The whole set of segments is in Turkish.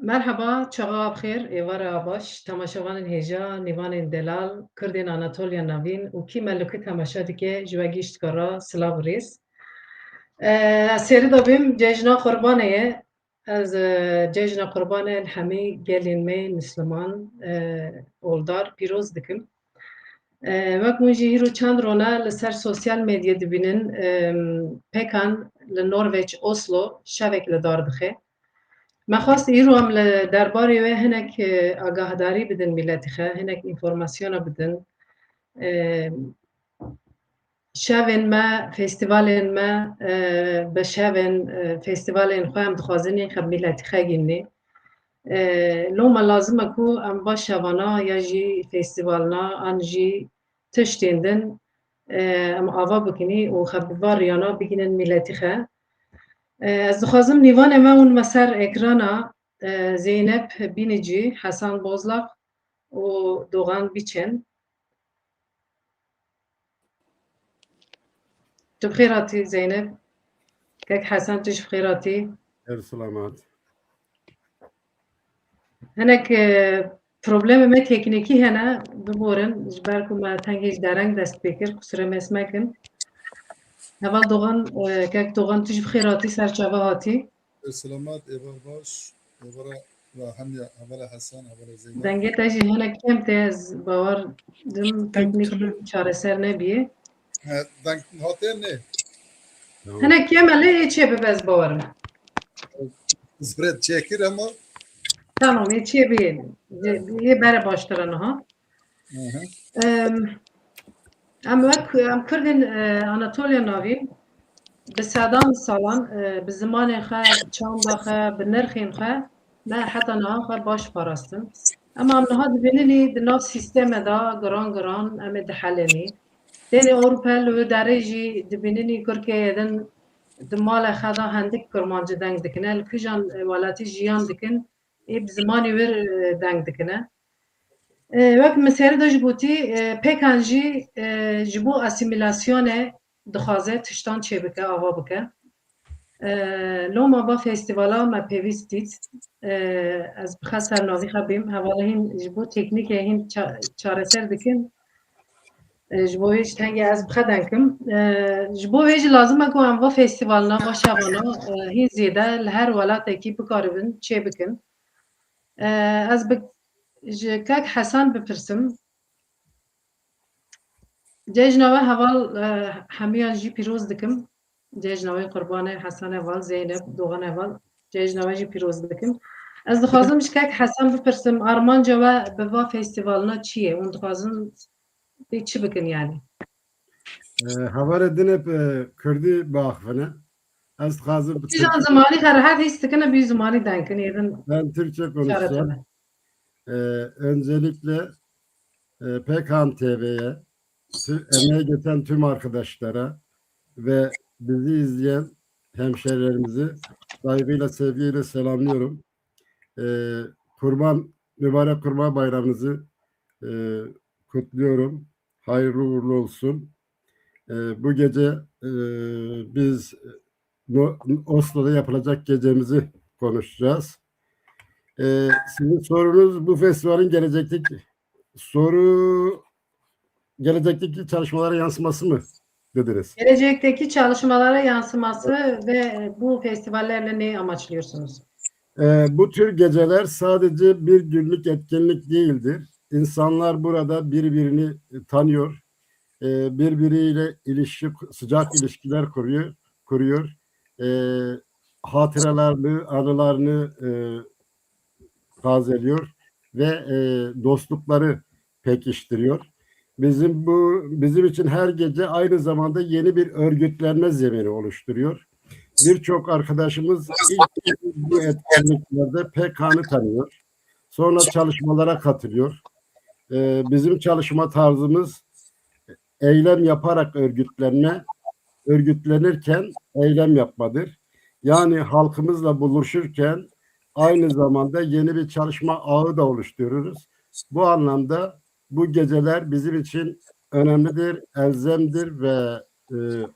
Merhaba, çağa bixêr, êvara baş, temaşevanên hêja, nîvanên delal, Kirdên Anatolya Navîn û kî me li ku temaşe dike ji we gîştkara silav û rêz. Ez sêri dabim cejna Qurbanê ye. Ez cejna Qurbanê li hemî gelên me Misliman oldar pîroz dikim. Wek hûn jî îro çend rone li ser sosyal medyayê dibînin pekan li Norweç Oslo şevek li dar dixe. Me xwast îro em li derbarê wê hinek agahdarî bidin milletê xwe, hinek înformasyona bidin. Şevên me, festîvalên me bi şevên festîvalên xwe em dixwazin xeb milletî xwe gînî. Loma lazim e ku em va şevana ya jî festîvalna an jî tiştên din em ava bikinî û xeb bi va rêyana bigînin milletî xwe. Ez dixwazim nîvanê me hûn me ser ekrana Zeynep bînîcî, Hesan Bozlak û Doğan biçin. Tu bi xêr hatî Zeynep. Kek Hesan tu jî bi xêr hatî. Her selamet. Hinek problemê me teknîkî hene biborin ji ber ku me tengê ji dereng dest pê kir kusire me ez mekin. Heval Doğan kek Doğan tu jî bi xêr hatî ser çava hatî. Selamat eva baş evara ve hemya evara Hasan evara Zeynep. Dengê te jî hinek kem tê ez bawer dim teknîkî çareser nebîye. Denk hatê ne? Hinek kem e lê çê bibe ez bawerim. Zret çekir ama Tamam çê bîye. Yê bere baştir e niha. Em Kirdên Anatolya Navî bi sedan salan bi zimanê xwe, bi çanda xwe, bi nirxên xwe me heta niha xwe baş parastin. Em niha dibînînê di nav sîstemê de giran em ê dihelinî. Denê Ewropa li wê derê jî dibînînê Tirkiyeyê din di malê xwe de hindik kirmancî deng dikine, li kîjan welatî jiyan dikin ê bi zimanê wê deng dikine. Wek min serî de ji gotî pêkan jî ji bo asîmîlasyonê dixwaze tiştan çê bike, ava bike. Loma va festîvala me pêwîst dît. Ez bixe ser navî xwe bêm, hevala hîn ji bo teknîkê hîn çareser dikin. Ji bo wê ji tengê ez bixe denkim. Ji bo wê jî lazim e ku em va festîvalna, va şevana hîn zêde li her welatekî bikaribin çê bikin. Ez ji kek Hesan bipirsim. Cejna we heval hemiyan jî pîroz dikim. Cejna wê Qurbanê, Hesan heval, Zeynep, Doğan heval. Cejna we jî pîroz dikim. Ez dixwazim ji kek Hesan bipirsim armanca we bi va festîvalna çi ye? Hûn dixwazin pê çi bikin yani? Havare dinep Kurdî baxivine. Ez dixwazim Kîjan zimanî xwe rehet hîs dikine bî zimanî denkin êdin ben Türkçe konuşacağım. çaretine. Öncelikle Pekan TV'ye, emeği geçen tüm arkadaşlara ve bizi izleyen hemşehrilerimizi saygıyla, sevgiyle selamlıyorum. Mübarek Kurban Bayramınızı kutluyorum. Hayırlı uğurlu olsun. Bu gece biz Oslo'da yapılacak gecemizi konuşacağız. Sizin sorunuz bu festivalin gelecekteki çalışmalara yansıması mı dediniz? Gelecekteki çalışmalara yansıması ve bu festivallerle neyi amaçlıyorsunuz? Bu tür geceler sadece bir günlük etkinlik değildir. İnsanlar burada birbirini tanıyor, birbiriyle sıcak ilişkiler kuruyor. Hatıralarını, anılarını tazeliyor ve dostlukları pekiştiriyor. Bizim için her gece aynı zamanda yeni bir örgütlenme zemini oluşturuyor. Birçok arkadaşımız ilk bu etkinliklerde PKK'nı tanıyor. Sonra çalışmalara katılıyor. Bizim çalışma tarzımız eylem yaparak örgütlenirken eylem yapmadır. Yani halkımızla buluşurken aynı zamanda yeni bir çalışma ağı da oluşturuyoruz. Bu anlamda bu geceler bizim için önemlidir, elzemdir ve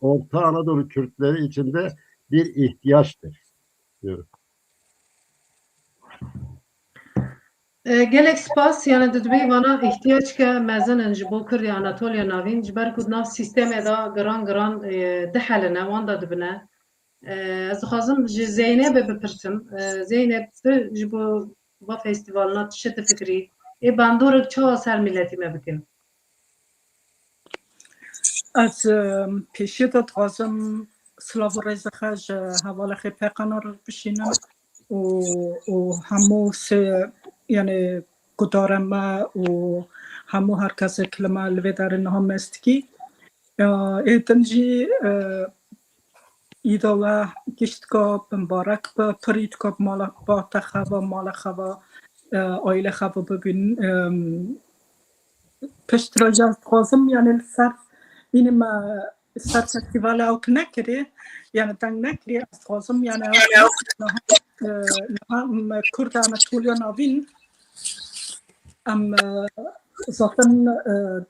Orta Anadolu Kürtleri için de bir ihtiyaçtır diyorum. gelek spas yani dudbey vana ihtiyaç ke mezen ji bo Kurdiya Anatoliya navîn ji ber ku nav sistemê da giran diheline wan da dibine. Ez dixwazim ji Zeynepê bipirsim. Zeynep tu ji bo va festîvalna tişe tu fikirî? Ê bandorek çawa ser milletî me bikin? از پیشی داد خوازم سلاو ریزه خج حواله خی پیقانار بشینم و همو سه یعنی گدارم و همو هر کس کلمه لوی در اینها مستکی ایتنجی ایدا و گشت که مبارک با پرید که مالا با تخوا مالا خوا آیل خوا ببین پشت را جاز خوازم یعنی سر اینم سر فستیوال اوت نکری یعنی تنگ نکری از خوازم یعنی هم کرد آناتولیا نوین ام zaten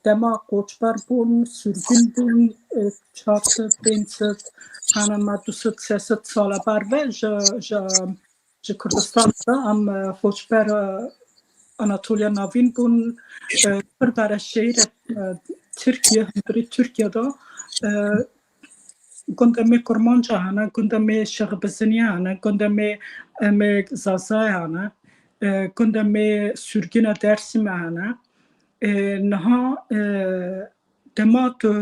dema koçber bun, sürgün bun, çatı, penset, hanama duset, seset sala bar ve ji Kurdistan'da am koçber Anatolia Navin bun bir bara şehir Türkiye'de gundame Kurmanca hana, gundame Şahbazaniya hana, gundame Zazaya hana, gundame sürgüne Dersim hana. نها دما تو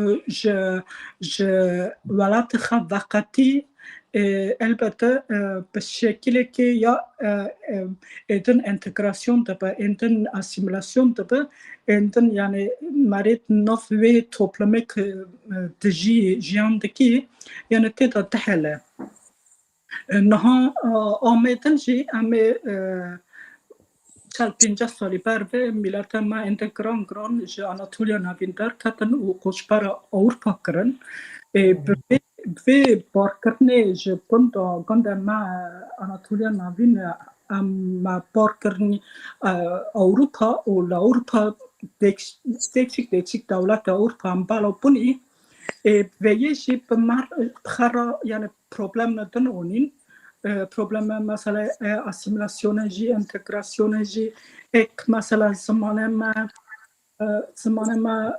ولات خب وقتی البته به شکلی که یا ایدن انتگراسیون دبه ایدن اسیمیلاسیون دبه ایدن یعنی مرید نفوی توپلمه که دجی جیاندکی یعنی تیدا دهله نها آمیدن جی امی چال 50 سالی بر به ملت ما انتگران جه آناتولیا نوین در کتن و کوچبر اروپا کرن به بار کرنه جه گند ما آناتولیا نوین ما بار کرنی اروپا و اروپا دیکشیک دولت اروپا هم بالا بونی و یه جی به مر خرا یعنی پروبلم ندن اونین problem مثلا اسیمیلاسیون جی انتگراسیون جی ek مثلا زمان ما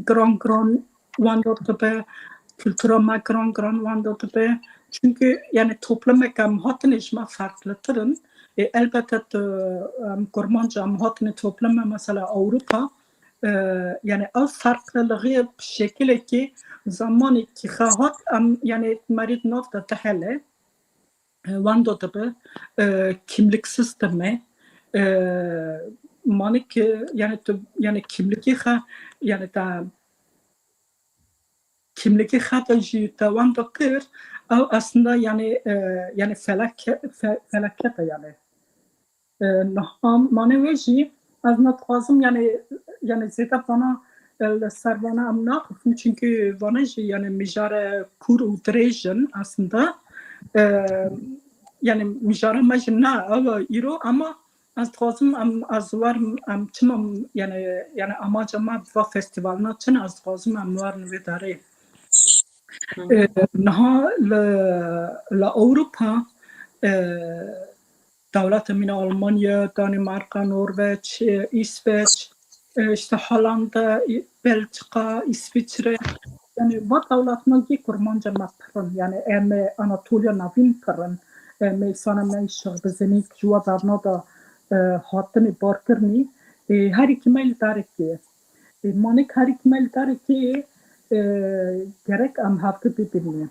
گران واندرده به kültüra ma gran واندرده به çünkü yani toplum hattınız ma farklıtırın elbette Kurmanca hattını toplum mesela Avrupa yani o farklılığı bir şekilde ki zamanı ki khahat yani marid nafta tahale vando tabi kimlik sistemi manik yani kimliki yani ta kimliki hataji ta vando kır aslında yani felaket yani maneveji az natfazım yani zeta bana servana amna çünkü bana yani mijare kur udrejin aslında yani mijare majna ama iro ama az trazım az var çimam yani amacama va festivalna çın az trazım var ve dare naha la Avrupa devlet min Almanya, Danimarka, Norveç, İsveç, işte Hollanda, Belçika, İsviçre yani bu devletler ki Kurmanca mapırın yani eme Anatolia Navin pırın eme sana Şahbazani jua darna da hattını barkırni her iki mail tariki manik her iki mail tariki gerek am hafta birbirine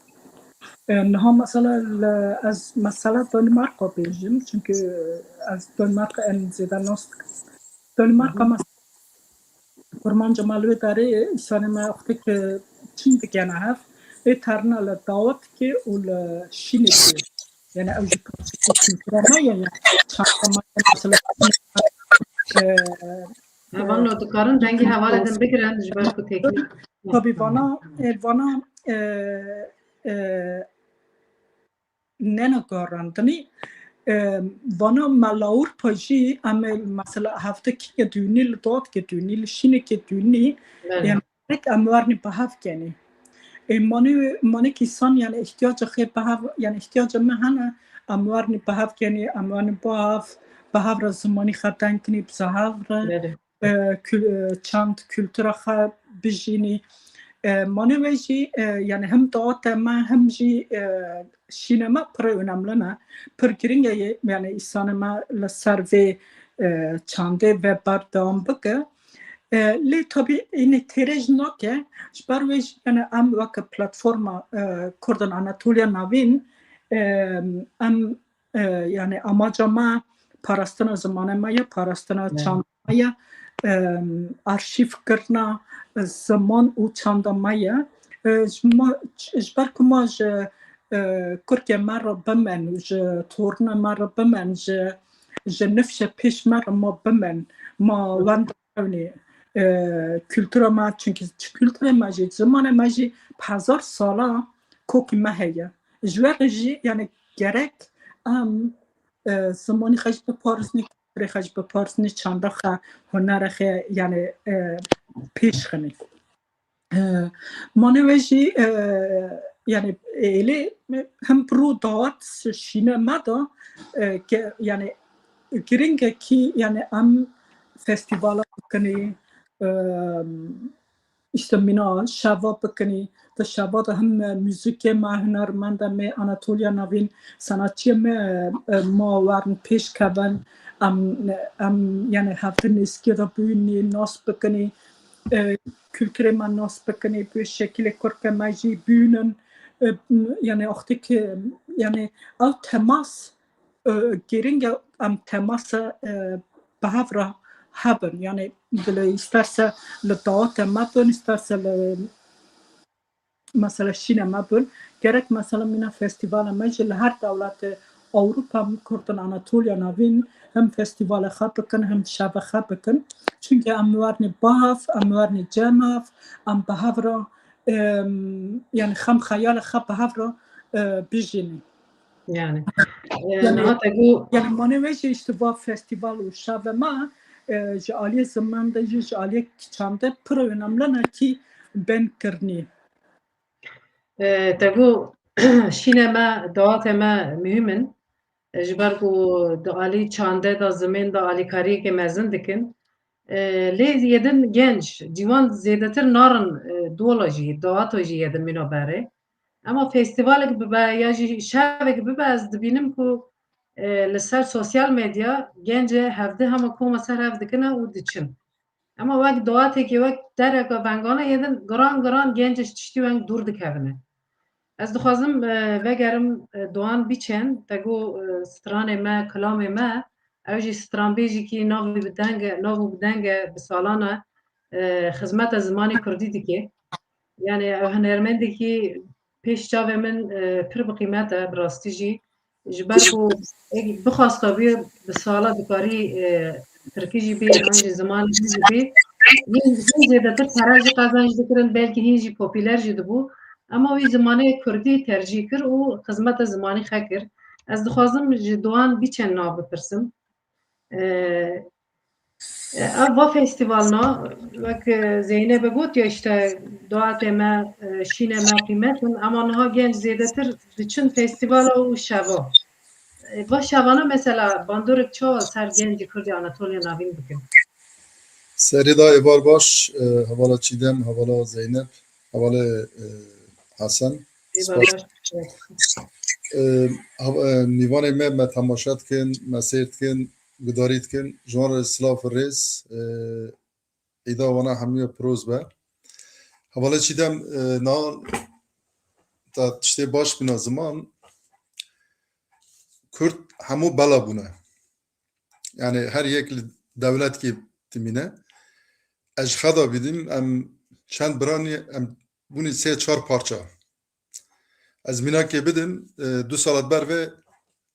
نها مثلا از مثلا دانمارک بیجیم چون که از دانمارک ان زیاده نست دانمارک مثلا کرمان جمالوی داره سانه ما وقتی که چین بگن هست اترنا لداوت که اول شینه یعنی اوجی کنترل یعنی شما مثلا Evan notkarın rengi havaleden bigren jber ku teknik. Tabii bana nena garantani bana malaur paji amel mesela hafta ki dünil dot ki dünil şine ki dünil yani tek amvarni pahav keni mani kisan yani ihtiyacı he pahav yani ihtiyacı mehana amvarni pahav keni amvarni pahav بهاور زمانی خدن کنی بزهاور بله چند kültüra خا بجینی منو ویجی یعنی هم دعات ما هم جی شینما پر önemli نه پر گرینگه یعنی ایسان ما لسر و چنده و بردام بگه لی tabi اینه تیرج نکه جبر ویج یعنی ام وک پلتفرما کردن آناتولیا نوین ام یعنی اماجا ما پاراستنا زمان مایا پاراستنا چند مایا arşiv کرنا زمان او چند مایا جبر کما ج کرک مرا بمن ج تورنا مرا بمن ج نفش پیش مرا ما بمن ما وند کنی kültüra ma çünkü kültüra ma jî zamanı ma jî 1000 sala kokî me heye ji we jî yani gerek am zamanı xwe ji biparsînî kültürê xwe ji biparsînî çanda xwe hunera xwe yani pêşxinî manê we jî yani êlê hem pro dawat şînema da yani giringekî yani em festivala bikinî işte mina şava bikinî da şava da hem müzikê me hunermend me Anatolya navîn sanatçî me ma werin pêşkevin em yani hevtin êskî da bûnî nas bikinî kültürê me nas bikinî bi şekilê kurke me jî bûnin yani axtî yani ew temas giring e em temasa behevra hebben yani isterse li dawata me bin isterse li mesela Şînê me bin gerek mesela mîna festîvala me jî li her dewletê Awropa Kurdan Anatolya navîn hem festîvala xwe bikin hem şeva xwe bikin çünkü em wernê bav em wernê cemav em behevra yani xem xeyala xwe behevra bijînin yani yani Natagu yani manevê jî işte va festîval û şeva me ji aliyê ziman de jî ji aliyê çanda pir önemli ne ki ben kirinî tagu şînê me dawatê me mühim in ji ber ku di alî çandê da zimên da alîkariyekê mezin dikin lê yedin genç cîwan zêdetir narin dola jî dawata jî yedin mîna berê ama festîvalek bibe ya jî şevek bibe ez dibînim ku li ser sosyal medya gencê hevdî hema koma ser hev dikin û diçin ama wek dawatekê wek dereka bengana yedin giran genç ji tiştî weng dûr dikevine ez dixwazim vegerim Doğan biçen tego stranê me kilamê me ew jî stranbêjîkî navê bi denge bi salana xizmeta zimanê Kurdî dike yani ew hunermendekî pêş çavê min pir bi qîmet e bi rastî jî ji ber ku bixwasta bê bi sala dikarî Tirkî jî bê an jî zimanê jî bê hin zêdetir pere jî qezanj dikirin belkî hin jî popüler jî dibû ama wî zimanê Kurdî tercîh kir û xizmeta zimanî xwe kir ez dixwazim ji Doğan biçen nav bipirsim ev va festîvalna wek Zeynep gotiye işte dawatê me şînê me qîmetin ama niha genç zêdetir diçin festîvala û şeva va şevana mesela bandorek çawa ser gencî Kurdî Anatolya navîn bikin Serida evar baş, havala Çiğdem, havala Zeynep, havala Hasan. Nîvanê me temaşa dikin, me sêr dikin, gudarî dikin, ji wan re silav rêz êda wana hemû piroz be. Havala Çiğdem nan ta tiştê baş bina ziman Kurd hemû bela bûne. Yani her yek li dewletkê dimîne. Ez ji xwe da bîdim em çend biranî em bûnî sê çar parça. Ez mînakê bidim 2 salat ber ve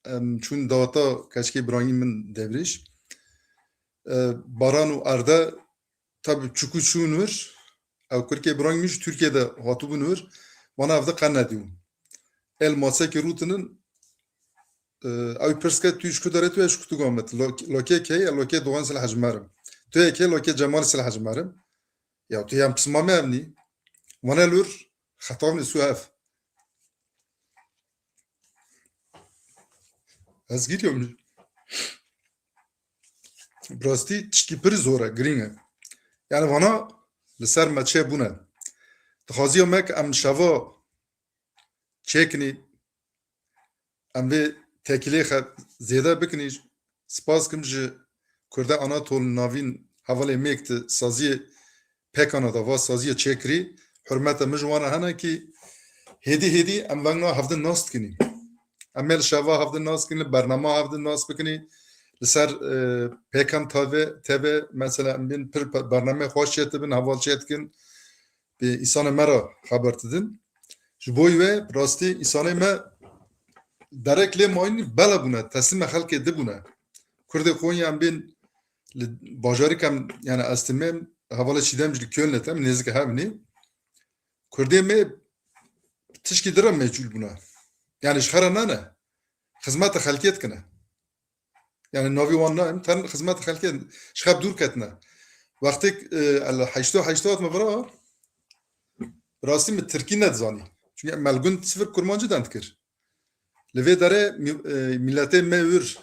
em çûn dawata keçikê biranî min devrîj. Baran û erde tabi çûkû çûn wir ew Kirkê biranî min ji Tirkiyeyê de hatibûn wir wana ev de qen nedîbûn. El masekê rûtinin ew pirske tu ji ku derê tu ji ku tu gamet lokê kê lokê Doğan Silhecmerim. Tu yê kê lokê Cemal Silhecmerim. Ya tu yem pisma me evnî wana lûr xetavnê sû ev. Ez gîriyom. براستی تشکی پر زوره گرینگه یعنی وانا لسر ما چه بونه دخوازی مک ام شوا چکنی ام وی تکیلی خد زیده بکنی سپاس کم جه کرده آناتول ناوین حوالی میکت سازی پکانا دا و سازی چکری حرمت مجوانا هنه که هدی ام ونگنا هفته ناست کنی امل شوا هفته ناست کنی برنامه هفته ناست بکنی لسر پیکان تابه مثلا بین پر برنامه خوش شد بین حوال شد کن به انسان مرا خبر تدن جبوی و راستی انسان ما درک لی ماین بلا بونه تسلیم خلق ده بونه کرده خوی ام بین باجاری کم یعنی استمام حوال چیدم جلی کل نتم نزدیک همینی کرده می تشکی درم مجبور بونه یعنی شخره نه خدمت خلقیت کنه yani navi wan naim tan xizmet xelkê şixeb dûr ketine wextê heyştot me bira rastî min Tirkî nedizanî çünkü melgûn sifir kurmancı dend kir li vê derê milletê me wir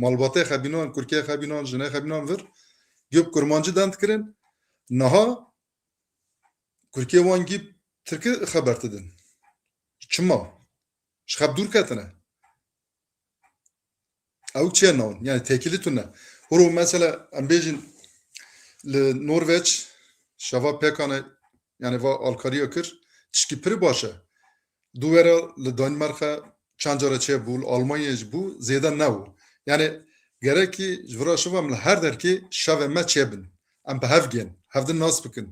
malbatê xebînan Kurkiye xebînan jinê xebînan vir gûb kurmancı dend kirin niha Kurkiye wan gîb Tirkî xeber didin çima şixeb dûr ketine او چه نون یعنی تکیلیتونه هرو مثلا ام بیجین ل نروژ شوا پکانه یعنی وا آلکاریا کر تشکی پری باشه دوره ل دانمارک چند جاره چه بول آلمانیش بو زیاده نو یعنی گره کی جورا شوا من هر در کی شوا ما چه بن ام به هفگین هفدن ناس بکن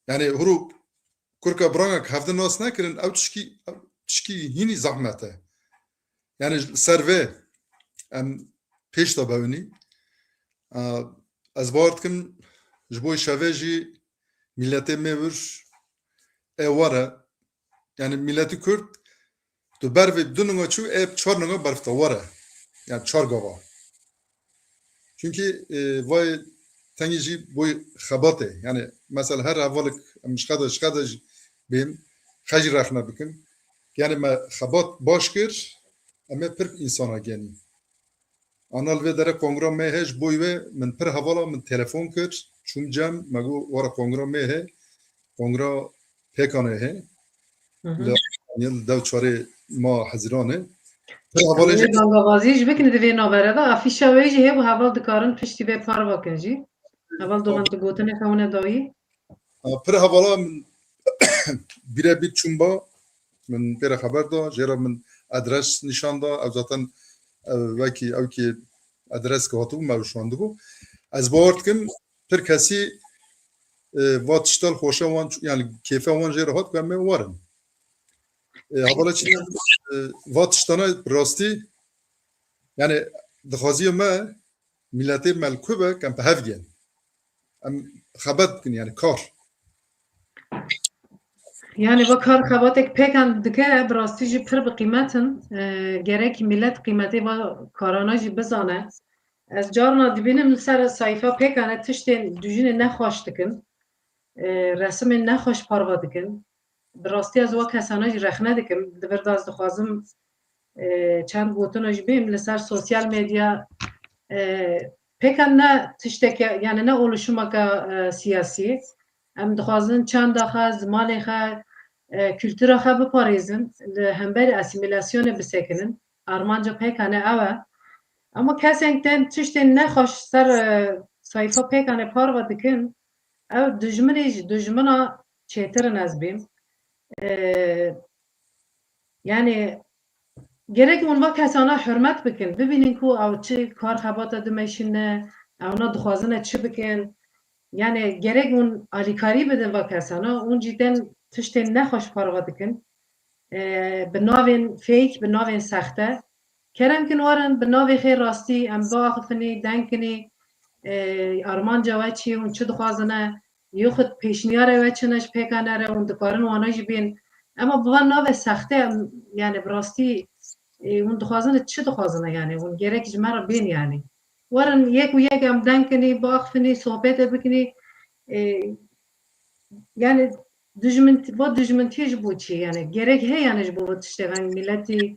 یعنی هرو کرکا برانک هفدن ناس نکرن او تشکی هینی زحمته یعنی سروه ام پیش تا بونی از بارد کم جبوی شویجی ملت میور اواره یعنی ملت کرد تو برف دونگا چو اب چهار نگا برف تا واره یعنی چهار گاوا چونکی وای تنگی جی بوی خباته یعنی مثلا هر اولک شقدش بیم خجی رخنه بکن یعنی ما خبات باش کر اما پر انسان گنی آنال و در کنگره میهش بویه من پر حوالا من تلفن کرد چون جم مگو وارا کنگره میه کنگره پیکانه هه یعنی دو چاره ما حضرانه پر حوالا جی دانگوازیش بکنه دوی نابره دا افیشا ویجی هی و حوال دکارن پشتی به پار واکن جی حوال دوغن تو گوتنه خونه دایی پر حوالا من بیره بیت چون با من پر خبر دا جرا من ادرس نشان دا او ذاتن وکی او که ادرس که هاتو موشانده بو از بارد کم پر کسی واتشتال خوشه وان یعنی کیفه وان جره هات که همه وارن حوالا چی واتشتانه راستی یعنی دخوازی ما ملتی ملکوبه کم به هفگین خبت بکن یعنی کار yani bu kar xabatek pekan dike birastî jî pir bi qîmetin gerek millet qîmetê ve karana jî bizane ez carna dibînim li ser sayfa pekane tiştên dijînê nexweş dikin resimên nexweş parve dikin bi rastî ez we kesana jî rexne dikim divir da ez dixwazim çend gotina jî bêm li ser sosyal medya pekan ne tişteke yani ne oluşumeka siyasî em dixwazin çanda xwe zimanê xwe kültûra xwe biparêzin li hemberî asîmîlasyonê bisekinin armanca pekane ew e ama kesek tên tiştên nexweş ser sayfa pekane parve dikin ew dijminê jî dijmina çêtirin ez bêm yani gerek wan ve kesana hürmet bikin bibînin ku ew çi kar xebata dimeşîne ew ne dixwazine çi bikin yani gerek wan alîkarî bidin ve kesana ûn cidden tiştên nexweş parve dikin bi navên fêk bi navên sexte keremkin warin bi navê xê rastî em biaxifinî denkinî armanca we çi hûn çi dixwazine yexud pêşniyara we çi ne ji pêkane re hûn dikarin wana jî bên ama bi van navê sexte yani bi rastî hûn dixwazine çi dixwazine yani hûn gerek ji me re bên yani warin yek û yek em denkinî biaxifinî sohbetê bikinî yani dijmintiye ji bo çi yani gerek heye yani ji bo tiştê milletî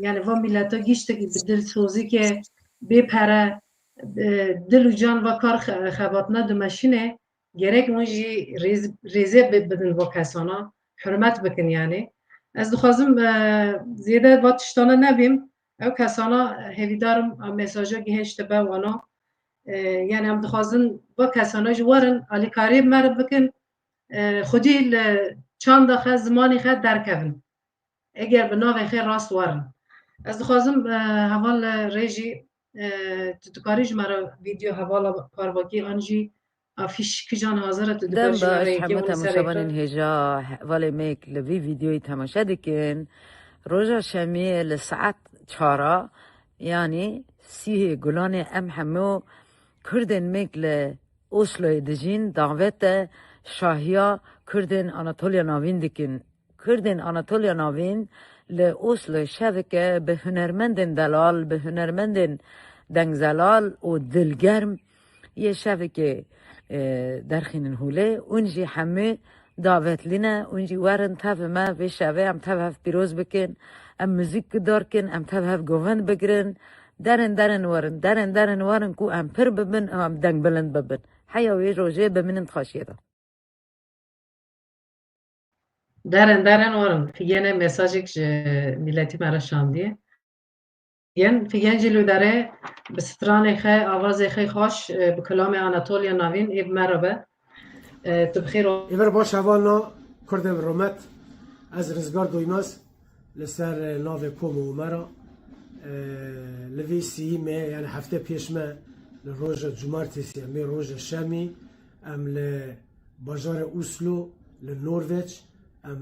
yani va milleta gîştekî bi dilsozîkê bêpere dil û can ve kar xebatine dimeşîne gerek hûn jî rêzê bidin bo kesana hürmet bikin yani. Ez dixwazim zêde va tiştane nebîm ew kesana hêvîdarim ew mesaja gihîşte be wana yani em dixwazin va kesana jî werin alîkariyê me re bikin xwedî li çanda xwe zimanê xwe derkevin eger bi navê xwe rast werin. Ez dixwazim heval rêjî tu dikarî ji me re vîdeo hevala parvakî an jî afîş kijan hazir e tu dikarî دم ji me باش re yekê همه wan ser تماشاوان ekran. هجا ولی میک لوی ویدیوی تماشا دکن روژا شمی لساعت 4 یعنی 30 گلان ام همه کردن میک ل اوسلو دجین دعوت شاهیا کردن آناتولیا ناوین دکن کردن آناتولیا ناوین ل اوسلو شبکه به هنرمندن دلال به هنرمندن دنگزلال و دلگرم یه شبکه درخینن هوله اونجی همه دعوت لینه اونجی ورن تف ما به شبه ام تف هف پیروز بکن ام موزیک دار کن ام تف هف گوهن بگرن درن ورن کو ام پر ببن ام دنگ بلند ببن حیاوی روژه بمنن خاشیه دا Derin werin fîgene mesajek ji miletî me re şandiye. Figen jî li derê bi stranê xwe avazê xwe xweş bi kilamê Anatolya navîn êv me re be. Tu bi xêr ایور باش هوانا کردم رومت از رزگار دویماز لسر ناو کوم و مرا لوی سیمه یعنی هفته پیش ما لروژ جمارتیسی می روژ شمی ام لباجار اوسلو لنورویج ام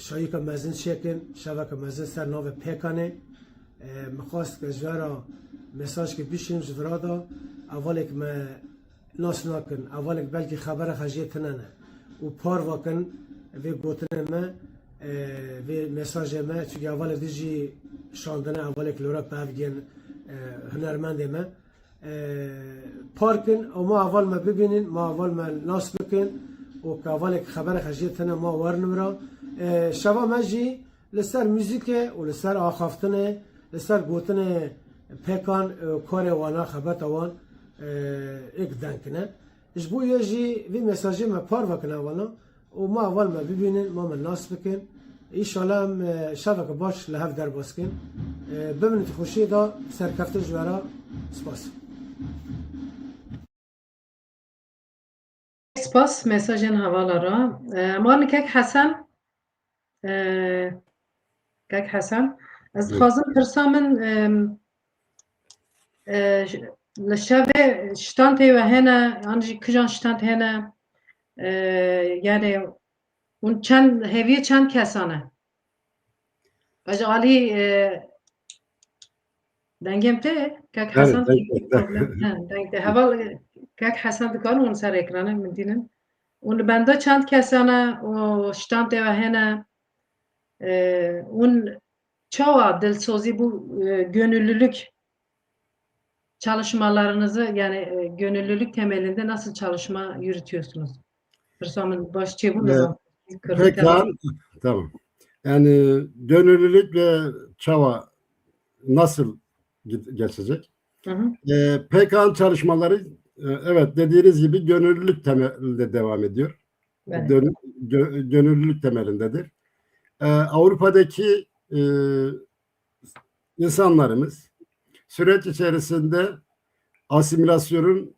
شایک مزن شکن شبک مزن سر ناو پیکانه مخواست که جوارا مساج که بیشیم جورادا اولی که ما ناس ناکن اولی بلکه خبر خجیت نه و پار واکن و گوتن ما و مساج ما چون اولی دیجی شاندنه اولی که لورا پاوگین هنرمند ما پارکن و ما اول ما ببینین ما اول ما ناس بکن و که اولی که خبر خجیت نه ما ورنم را شبا ما جی لسر موزیک و لسر آخافتنه لسر گوتن پیکان کار وانا خبرت وان ایک دنکنه اش بو یجی وی مساجی ما پار وکنه وانا و ما اول ما ببینن ما من ناس بکن ایشالا شبک باش لحف در باز کن ببینید خوشی دا سرکفت جوارا سپاس spas mesajên hevala ra. Malê kek Hesen ez dixwazim pirsa min li şevê ştan tê we hene an jî kijan ştan hene yani hûn çend hêviyê çend kesan e ez alî dengêm tê kek Hesen deng tê heval kek Hesen dikarin hûn ser ekranê min dînin hûn li benda çend kesan e û ştan tê we hene hûn çawa dilsozî bu gönüllülük çalışmalarınızı yani gönüllülük temelinde nasıl çalışma yürütüyorsunuz? Hırsamın baş çebun zaman. Pekala, tamam. Yani gönüllülük ve çaba nasıl geçecek? PKK'nın çalışmaları evet dediğiniz gibi gönüllülük temelinde devam ediyor. Evet. Gönüllülük temelindedir. Avrupa'daki insanlarımız süreç içerisinde asimilasyonun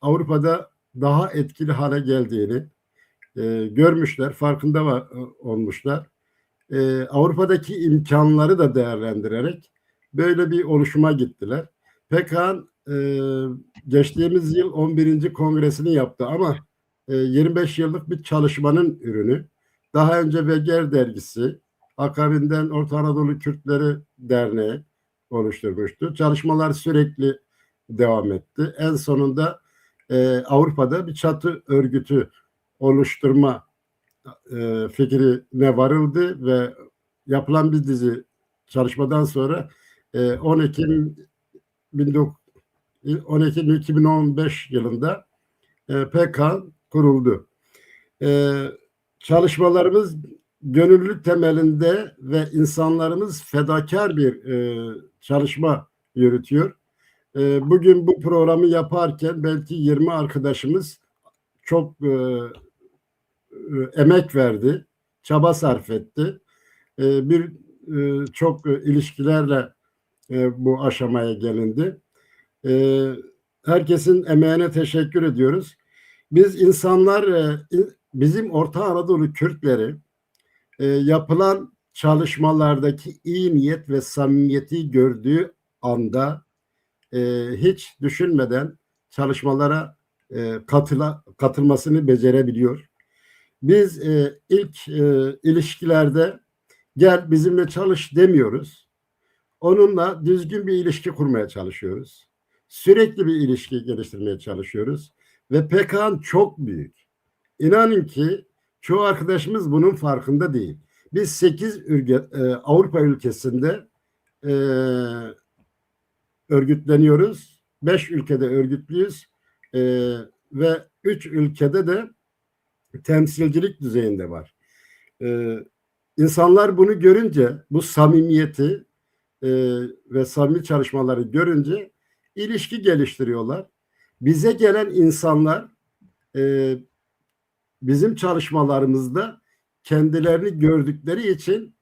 Avrupa'da daha etkili hale geldiğini görmüşler, farkında olmuşlar. Avrupa'daki imkanları da değerlendirerek böyle bir oluşuma gittiler. PKK geçtiğimiz yıl 11. kongresini yaptı ama 25 yıllık bir çalışmanın ürünü. Daha önce Veger dergisi, akabinden Orta Anadolu Kürtleri Derneği oluşturmuştu. Çalışmalar sürekli devam etti. En sonunda Avrupa'da bir çatı örgütü oluşturma fikrine varıldı ve yapılan bir dizi çalışmadan sonra 10 Ekim 2015 yılında PKK kuruldu. Çalışmalarımız gönüllülük temelinde ve insanlarımız fedakar bir çalışma yürütüyor. Bugün bu programı yaparken belki 20 arkadaşımız çok emek verdi, çaba sarf etti. Çok ilişkilerle bu aşamaya gelindi. Herkesin emeğine teşekkür ediyoruz. Biz insanlar, bizim Orta Anadolu Kürtleri yapılan çalışmalardaki iyi niyet ve samimiyeti gördüğü anda hiç düşünmeden çalışmalara katılmasını becerebiliyor. Biz ilk ilişkilerde gel bizimle çalış demiyoruz. Onunla düzgün bir ilişki kurmaya çalışıyoruz. Sürekli bir ilişki geliştirmeye çalışıyoruz. Ve PKK'nın çok büyük. İnanın ki çoğu arkadaşımız bunun farkında değil. Biz 8 Avrupa ülkesinde örgütleniyoruz. 5 ülkede örgütlüyüz. Ve 3 ülkede de temsilcilik düzeyinde var. İnsanlar bunu görünce, bu samimiyeti ve samimi çalışmaları görünce ilişki geliştiriyorlar. Bize gelen insanlar bizim çalışmalarımızda kendilerini gördükleri için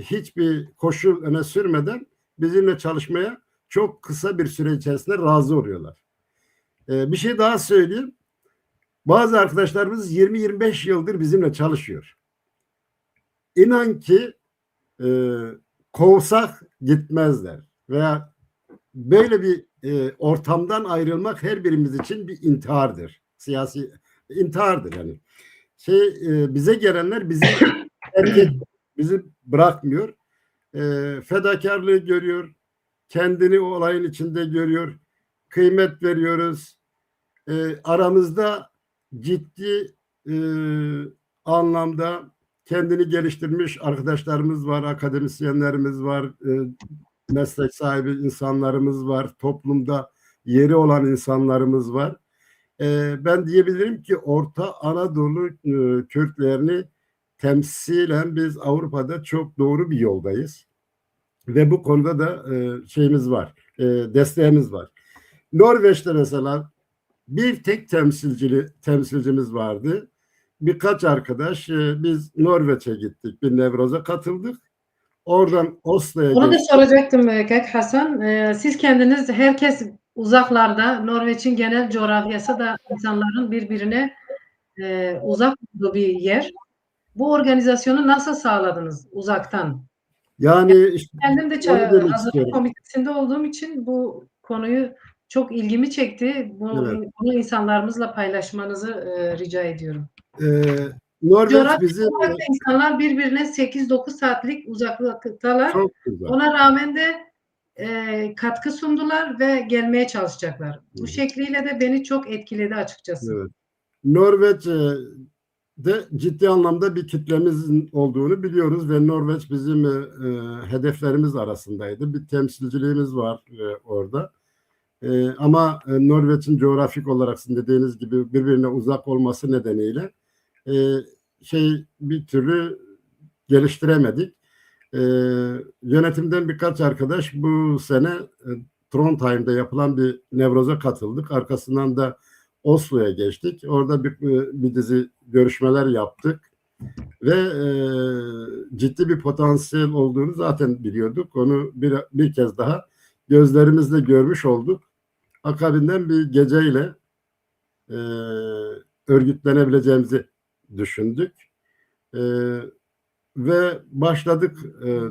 hiçbir koşul öne sürmeden bizimle çalışmaya çok kısa bir süre içerisinde razı oluyorlar. Bir şey daha söyleyeyim. Bazı arkadaşlarımız 20-25 yıldır bizimle çalışıyor. İnan ki kovsak gitmezler. Veya böyle bir ortamdan ayrılmak her birimiz için bir intihardır. Siyasi intihardır yani. Bize gelenler bizi bırakmıyor. Fedakarlığı görüyor. Kendini o olayın içinde görüyor. Kıymet veriyoruz. Aramızda ciddi anlamda kendini geliştirmiş arkadaşlarımız var, akademisyenlerimiz var, meslek sahibi insanlarımız var, toplumda yeri olan insanlarımız var. Ben diyebilirim ki Orta Anadolu Kürtlerini temsilen biz Avrupa'da çok doğru bir yoldayız. Ve bu konuda da şeyimiz var, desteğimiz var. Norveç'te mesela bir tek temsilcimiz vardı. Birkaç arkadaş biz Norveç'e gittik. Bir Nevroz'a katıldık. Oradan Oslo'ya Onu da geçtik. soracaktım Kek Hasan. Siz kendiniz, herkes uzaklarda, Norveç'in genel coğrafyası da insanların birbirine uzak olduğu bir yer. Bu organizasyonu nasıl sağladınız uzaktan? Yani işte Kendim de onu demek hazırlık istiyorum. komitesinde olduğum için bu konuyu çok ilgimi çekti. Evet. Bunu insanlarımızla paylaşmanızı rica ediyorum. Norveç Coğrafya bizim olarak da insanlar birbirine 8-9 saatlik uzaklıktalar. çok güzel. Ona rağmen de katkı sundular ve gelmeye çalışacaklar. Bu şekliyle de beni çok etkiledi açıkçası. Evet. Norveç de ciddi anlamda bir kitlemizin olduğunu biliyoruz ve Norveç bizim hedeflerimiz arasındaydı. Bir temsilciliğimiz var orada. Ama Norveç'in coğrafik olarak sizin dediğiniz gibi birbirine uzak olması nedeniyle bir türlü geliştiremedik. Yönetimden birkaç arkadaş bu sene Trondheim'de yapılan bir Nevroz'a katıldık. Arkasından da Oslo'ya geçtik. Orada bir dizi görüşmeler yaptık ve ciddi bir potansiyel olduğunu zaten biliyorduk. Onu bir kez daha gözlerimizle görmüş olduk. Akabinden bir geceyle örgütlenebileceğimizi düşündük. Ve başladık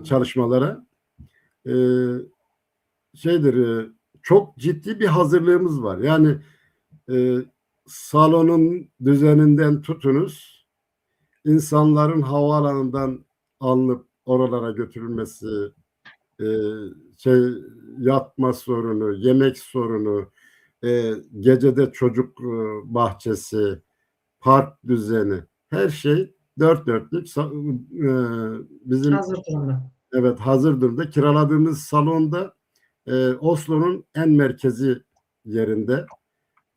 çalışmalara. Çok ciddi bir hazırlığımız var. Yani salonun düzeninden tutunuz, insanların havaalanından alınıp oralara götürülmesi, yatma sorunu, yemek sorunu, gecede çocuk bahçesi, park düzeni, her şey dört dörtlük. Bizim Hazır durumda. evet hazır durumda. Kiraladığımız salonda Oslo'nun en merkezi yerinde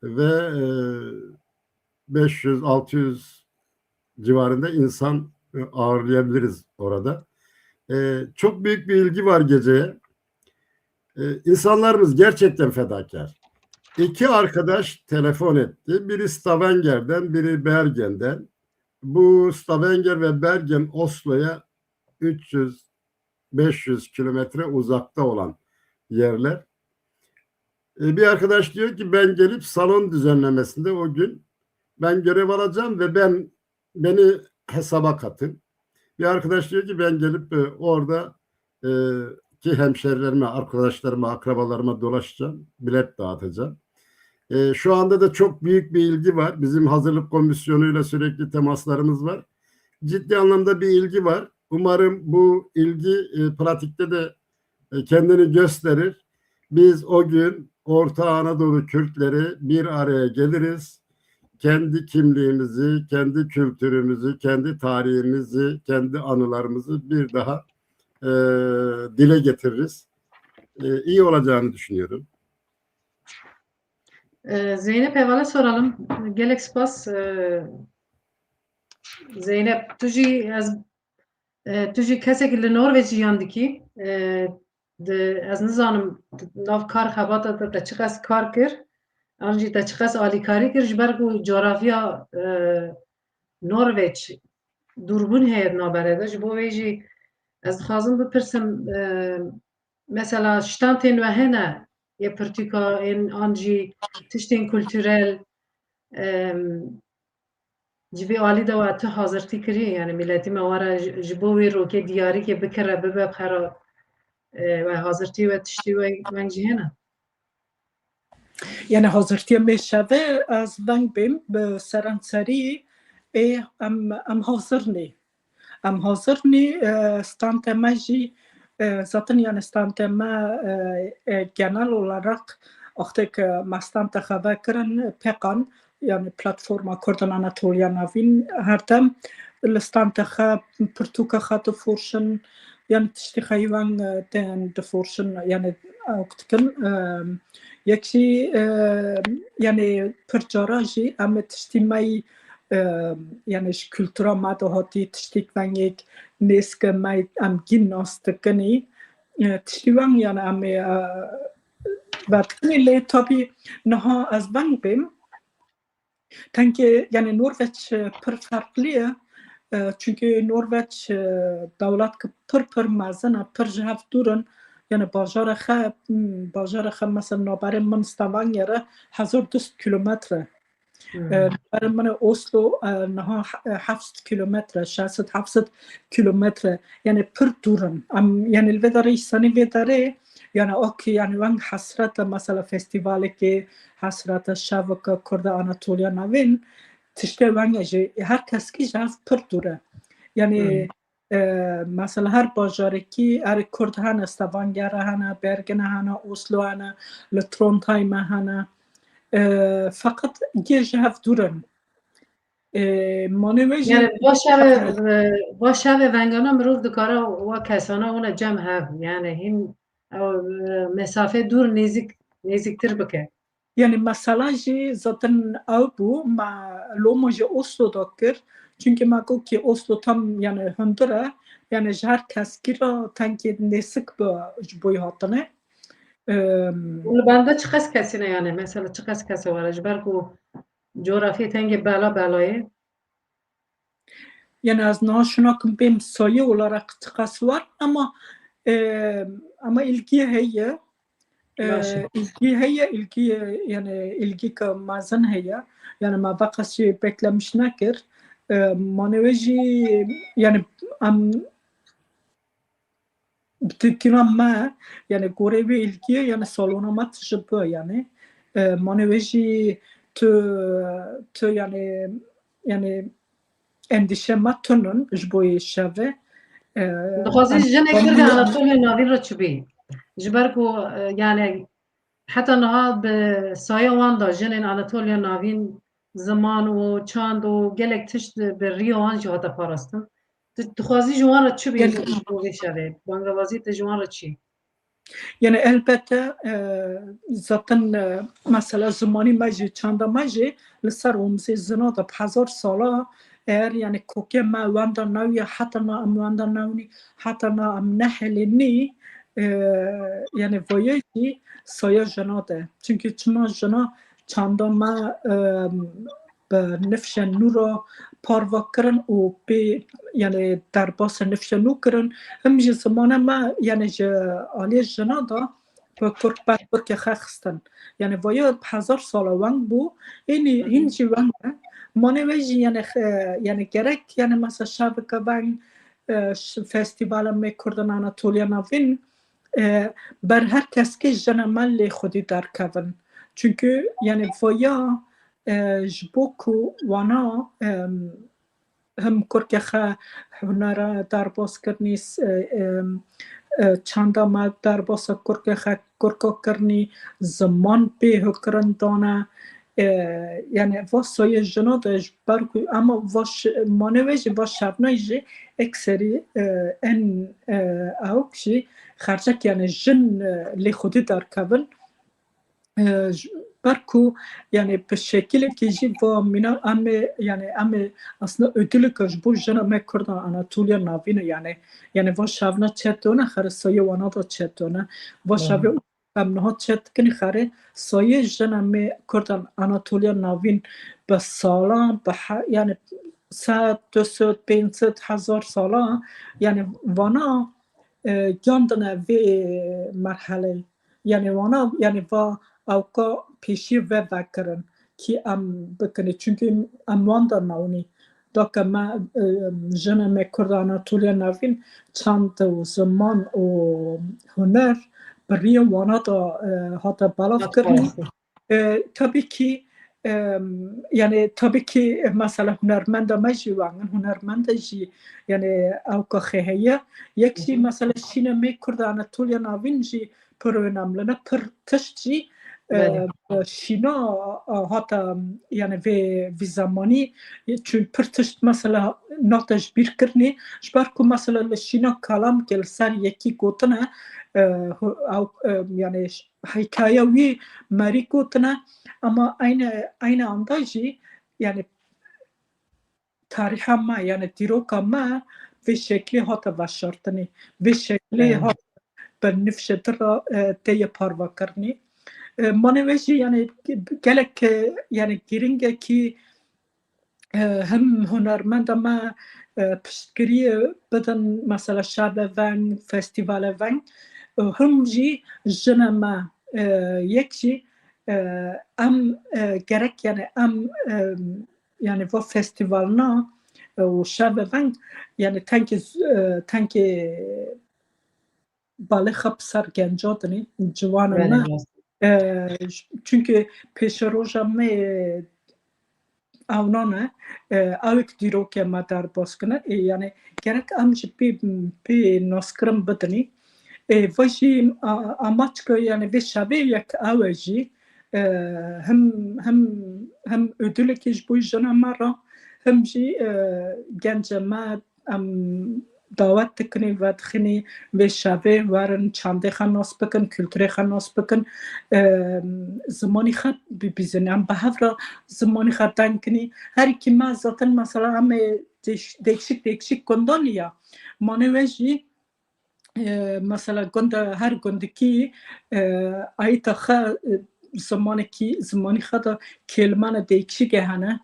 ve 500-600 civarında insan ağırlayabiliriz orada. Çok büyük bir ilgi var geceye. İnsanlarımız gerçekten fedakar. İki arkadaş telefon etti. Biri Stavanger'den, biri Bergen'den. Bu Stavanger ve Bergen Oslo'ya 300-500 kilometre uzakta olan yerler. Bir arkadaş diyor ki ben gelip salon düzenlemesinde o gün ben görev alacağım ve beni hesaba katın. Bir arkadaş diyor ki ben gelip orada ki hemşerilerime, arkadaşlarıma, akrabalarıma dolaşacağım, bilet dağıtacağım. Şu anda da çok büyük bir ilgi var. Bizim hazırlık komisyonuyla sürekli temaslarımız var. Ciddi anlamda bir ilgi var. Umarım bu ilgi pratikte de kendini gösterir. Biz o gün Orta Anadolu Kürtleri bir araya geliriz. Kendi kimliğimizi, kendi kültürümüzü, kendi tarihimizi, kendi anılarımızı bir daha dile getiririz. İyi olacağını düşünüyorum. Zeynep evvela soralım. Gelek spas. Zeynep, tu jî kesekî li Norwêcî yan dikî. Ez nizanim nav kar xebata te çi qas kar kir. An jî te çi qas alîkarî kir ji ber ku coğrafya Norwêc dûrbûn heye naberê de. Ji bo wê jî ez dixwazim bipirsim mesela ştan tên we hene yê pirtûka an jî tiştên kulturel ji vê alî de we tu hazirtî kirî yani milletî me were ji bo wê rokê diyarîkê bikire bibe xera we hazirtî we tiştî weng jî hene. Yani hazırtiye meşave az ben bim be seranserî em hazır ne? Em hazır ne stanteme jî zaten yani stanteme genel olarak artık mastante xeve kirin pekan yani platforma Kurdan Anatolia navîn her dem li stante xe pirtûka xe diforşin yani tiştî xeywan tên diforşin yani dikin yekî yani pircara jî em tiştî me yani ji kültura me de hatî tiştîk wengek nêske me em gîn nas dikinî tiştî weng yani em vedikinî lê tabii niha ez beng bêm tenke yani Norveç pir farklı ye çünkü Norveç devlet ki pir mezin pir ji hev durin yani bajara xe mesela naberê min Stavangerê 1200 kilometre naberê min Oslo niha 700 kilometre 600-700 kilometre yani pir durin yani li vê derê îsanî vê derê yani ok yani weng hasreta mesela festivalekê hasreta şeveka Kurda Anatolia navîn tiştê weng jî her keskî ji hev pir dûr e yani mesela her bajarekî her Kurd hene Stavangerê hene Bergenê hene Oslo hene li Trondheimê hene fakat gê ji hev dûr in manê wê jî Yani baş ve vengana mirov dikare wa kesana ona cem hev yani hin mesafe dur neziktir bike. Yani mesela jî zaten ew bû me loma ji Oslo'da kir çünkü me got ki Oslo tam yani hundir e yani ji her keskî re tenkê nêsik bi ji bo hatinê Bende çi qas kesine yani mesela çi qas kese var ji ber ku coğrafya tenge belayê. yani ez naşinakim bêm sayı olarak tıkas var ama ilgi heye ilgi yani ilgi ki mezin heye yani me veqas jî beklemiş nekir manê wê jî yani em bitikiran me yani gorê wê ilgiye yani salona me ji bo yani manê wê jî tu yani endişe me tunun ji bo şeve Dixwazî jinek Kurda Anatolia navîn re çibî ji ber ku yani heta niha bi saya wan da jinên Anatolia navîn ziman û çand û gelek tişt bi rîya wan jî hate parastin. Dixwazî ji wan re çi bî ji bo vê şevê bangewazî te ji wan re çi? Yani elbette zaten mesela zamanı me jî çanda me jî li ser omzê zina da bi hezar sala eğer yani kokê me wenda nawiye heta na em wenda nawî heta na em nehelînî yani vayeki saya jana de. Çünkü çima jana çanda ma به نفش نو را پاروا کرن و به یعنی در باس نفش نو کرن هم جه زمانه ما یعنی جه آلی جنا دا به کرک بر کرک خستن یعنی ویا 1000 سال ونگ بو اینی هنجی ونگ مانه ویجی یعنی گرک یعنی مثلا شب که ونگ فستیوال می کردن آناتولیا نوین بر هر کس که جنا ملی خودی در کون çünkü yani vaya جبوكو وانا هم كركخا هنرا درباس كرنيس چاندا ما درباس كركخا كركو كرني زمان به هكرن دانا يعني واسای جنادش برکو اما واش مانویج واش شبنایجی اکثری ان اوکشی خرچک یعنی جن لی خودی در کبن برکو yani به şekilde ki و مینا ام yani ام aslında ödülü kaç bu jana me kurdan Anatolia navine yani va şavna çetona xare sayı vana da çetona va şavı am no çetkini xare sayı jana me kurdan Anatolia navin به سالا yani 200 هزار سالا yani vana gandana ve merhale yani vana yani va avka peşi ve vekrin ki am bikini çünkü am vanda nauni doka ma jana me kurda Anatolia navin çant o zaman o huner biriye vana da hatta balaf kırni tabii ki yani tabii ki mesela hunermenda mecivangın hunermenda ji yani avka kheheye yekşi mesela şine me kurda Anatolia navin ji پر önemli per tişci şina hatta yani ve zamani çünkü per tişt mesela notaj bir kırni şbarku mesela şina kalam kel ser yeki gotna yani hikayevi mari gotna ama aynı anda ji yani tarihama yani dirokama ve şekli hatta başartını ve şekli hatta بنفشه ترى تي باروا كرني مانويجي يعني قالك يعني جرينجا كي هم هنرمند ما بشكري بدن مثلا شاب فان فستيفال فان هم جي جنما يكشي ام جرك يعني ام يعني في فستيفالنا وشاب فان يعني تانكي balık sergencadını civanına çünkü peşerojamı avnana avik diroke madar baskına yani gerek amcı bir noskram bedeni vaji amaç ki yani bir şabe yak avaji hem ödülü ki bu jana mara hem ji gencema دعوت تکنی و دخنی به شبه وارن چنده خناس بکن کلتوری خناس بکن زمانی خد بیزنی هم به هفته زمانی خد دنکنی هر کی ما zaten مثلا هم değişik kondolya maneveci mesela gonda her gondaki ayta زمانی خدا کلمان دیکشی که هنه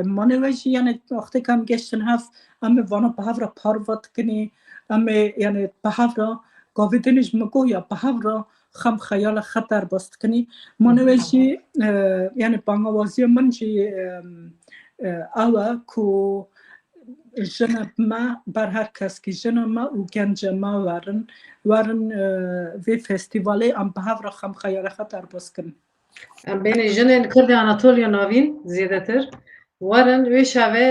منویجی یعنی وقتی کم گشتن هف اما وانا به هفره پاروات کنی اما یعنی به هفره گاویدنش مگو یا به هفره خم خیال خطر باست کنی منویجی یعنی بانوازی من جی اوه کو جنب ما بر هر کس که جنب ما و گنج ما وارن وی فستیوالی ام به هفره خم خیال خطر باست کنی ام بین جنین کرد آناتولیا ناوین زیاده تر ورن وی شاوه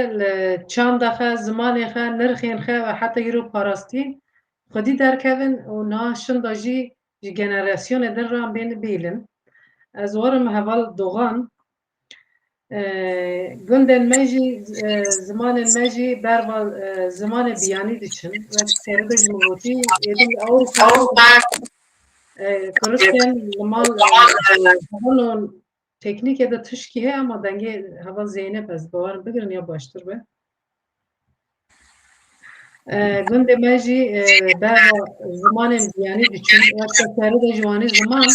چند خه زمان خه نرخین خه و حتی یرو پاراستی خودی درکون و ناشن داجی جنراسیون در را بین بیلن از ورم هوال دوغان گندن مجی زمان مجی بروا زمان بیانی دیچن و سرگج موتی یدی اوروپا کورسن مال هوالون teknik ya da tışkiye ama denge hava Zeynep az bağır bigrin ya baştır be. Gundê me jî berra zimanên biyanî diçûn wekte serê de jiwanî ziman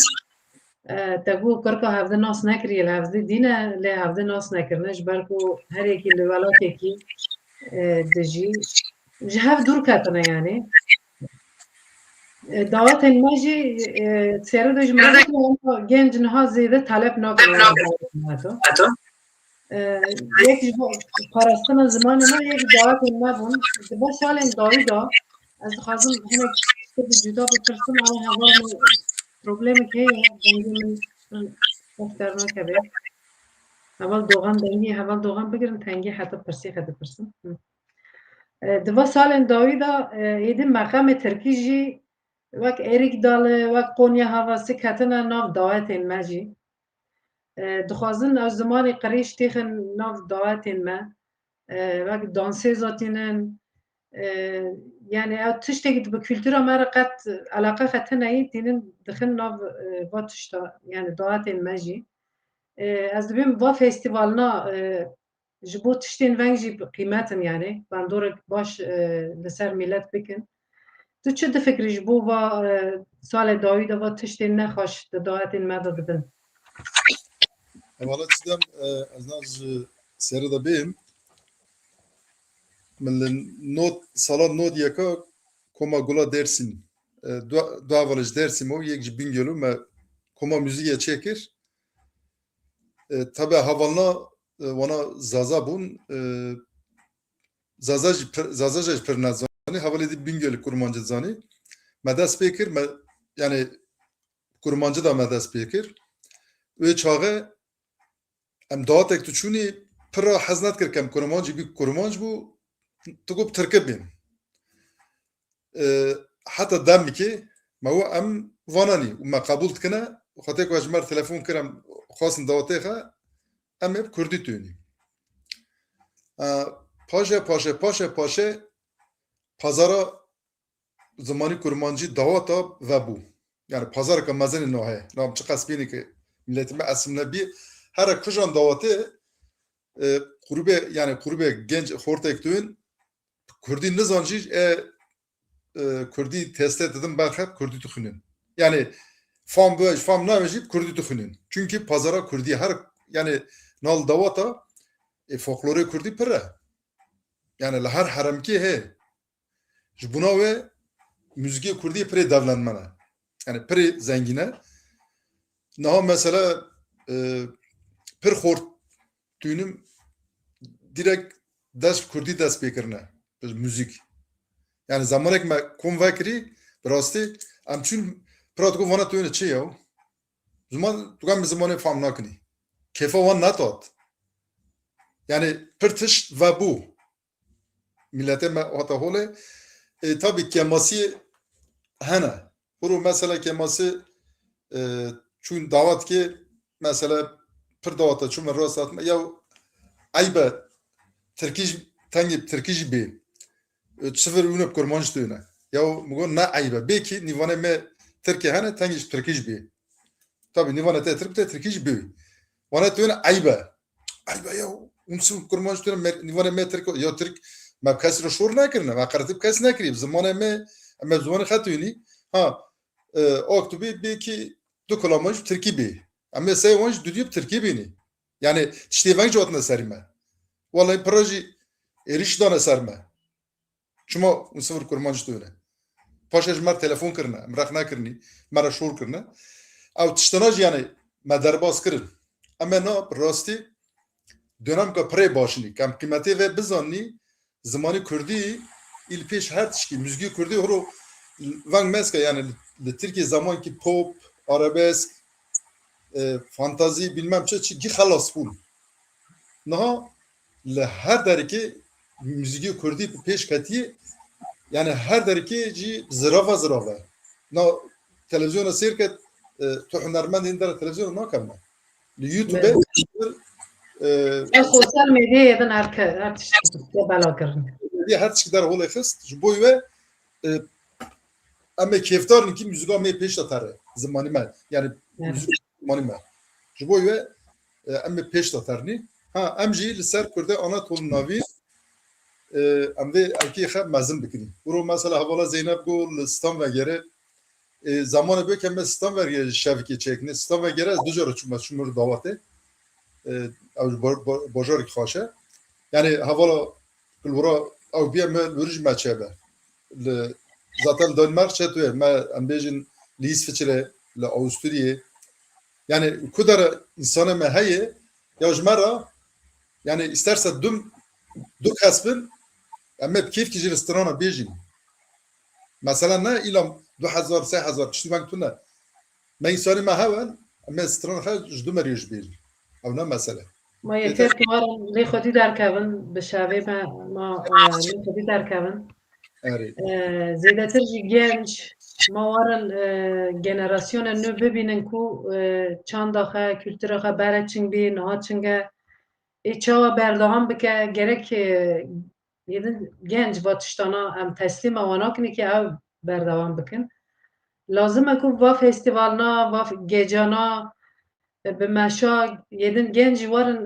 te got kirka hevdî nas nekiriye li hevdî dîne lê hevdî nas nekirine ji ber ku herêkî li welatekî dijî ji hev dûr ketine yanî. Dawetên me jî serê de ji me got genç niha zêde telep nakin yek ji bo parastina zimanê me yek dawetên me bûn di be salên dawî da ez dixwazim hinek bi cuda bipirsim ama heval min problemek heye dengê min defter nakeve heval dogan dengî heval dogan bigirin tengî heta pirsî dipirsim di ve salên dawî da êdî meqamê Tirkî jî wek êrik dale wek Konya Havasî ketine nav dawetên me jî dixwazin ew zimanê qirêj têxin nav dawetên me wek dansêza tînin yani ew tiştekî bi kültûra me re qet eleqa xetinayî tînin dixin nav va tişta yani dawetên me jî ez dibêm va festîvalina ji bo tiştên veng jî qîmetin yani bandorek baş li ser millet bikin tu çi difikirî ji bo va salê dawî de va tiştên nexweş di dawetên me de dibin Valla çiğdem ez naz serê de bêm min li sala nod yeka koma gula Dêrsim du hevala ji Dêrsim û yek ji Bingölû me koma müziğe çêkir tabi hevalna wana zaza bûn zaza jî pir nezanî hevalê dî Bingölê kurmancı zanî me dest pê kir me yani kurmancı da me dest pê kir wê çaxe em dawatek tu çûnî pira hez nedkir kem kurmancî bî kurmanc bû tu got tirkib bên heta demikê me we em vananî û me qebûl dikine xwetê ku ji me re telefon kir em xwastin dawetê xe em ê bi Kurdî tûnî paşê pazara zimanî kurmancî daweta vebû yani pazareka mezenê naheye nam çi qespênê ki milletî me esim nebî here kujan dawetê qurbe yani qurbe genç xortek tûn Kurdî nizan jî Kurdî testê didim berxeb Kurdî dixwînin yani fam bi fam nave jî Kurdî dixwînin çünkü pazara Kurdî her yani nal daweta folklorê Kurdî pir e yani li her heremkê heye ji bûna wê müzikê Kurdî pirê devletmen e yani pirê zengîn e niha mesela pir xort tûnim direkt dest Kurdî dest pêkirine müzik yani zamanek me kom vekirî bi rastî em çûn pira diko vana tûne çi ye ziman tu em bi zimanê fam nakinî kêfa wan netat yani pir tişt vebû milletê me hata holê tabii kemasî hene hûro mesela kemasî çûn dawetkê mesela pir daweta çû min rast hatime ya eybe Tirkî tengê Tirkî jî bê sıfır ûne kurmanc tûne ya migot ne eybe bêkî nîvanê me Tirkê hene tengê ji Tirkî jî bê tabii nîvanê te Tirk te Tirkî jî bê wana tûne eybe ya hûn sıfır kurmanc tûne nîvanê me Tirk ya Tirk me kesî re şor nekirine me qeretî kes nekirî zimanê me em zimanê xe tûnî ha aktubê bêkî du kulama ji Tirkî bê em ê sê wan ji dudî Tirkî bînî yani tiştê veng jî hatine serî me Vallahi pira jî êrîş dane ser me çima hûn sıfır kurmanc tûne paşê ji me re telefon kirine em rex nekirinî me re şor kirine ew tiştina jî yani me derbas kirin em ê na bi rastî dönemka pirê başinî em qîmetê vê bizanî zimanî Kurdî îl pêş her tişkî müzikî Kurdî hûro veng meske yani li Tirkiye zamankî pop arabesk fantazî bilmem çi gî xelas bûn niha li her derekê müzikî Kurdî pêş ketiye yani her derekê jî zirava na televizyona sêrket tu hunermendên dere televizyona nakevne li YouTube'e sosyal medyaya din her tiştî bela kirin her tişkî der holê xist ji bo wê em ê kêftarin kî müzika me pêş da tere zimanî me yani zimanî me ji bo wê em ê pêş da ternî ha em jî li ser Kurdê Anatol navî em vê erkê xe mezin bikin. Biro mesela hevala Zeynep got li stan vegere zamanı büyük hem stan vegere şevkê çekine. Stan vegere ez du jara çûme çûmir davatê. Ew bajarek xweş e. Yani hevala kulvura ew biye me wirij me çebe. Zaten Danimark çetûye me em bêjin li İsviçre, li Avusturyayê. Yani kudara insana me heye ya jmera yani isterse du kesbin ama keyf ki jir strana bêjin. Mesela ne ilam 2000 3000 tiştî ben tune. Me insani me hewen ama strana xe ji du merî ji bêjin. Ew ne mesele. ما یەکێک وارن لێ خۆتی دەرکەون بە شاوێ ما لێ خۆتی دەرکەون Erê. زێدەتر jî genç ma warin generasyona nû bibînin ku çanda xwe kültûra xwe bere çing bî niha çing e ê çawa berdewam bike gerek yedin genç va tiştana em teslîma wan nakin ki ew berdewam bikin lazim e ku va festîvalna va gecana bi meşa yedin genç jî warin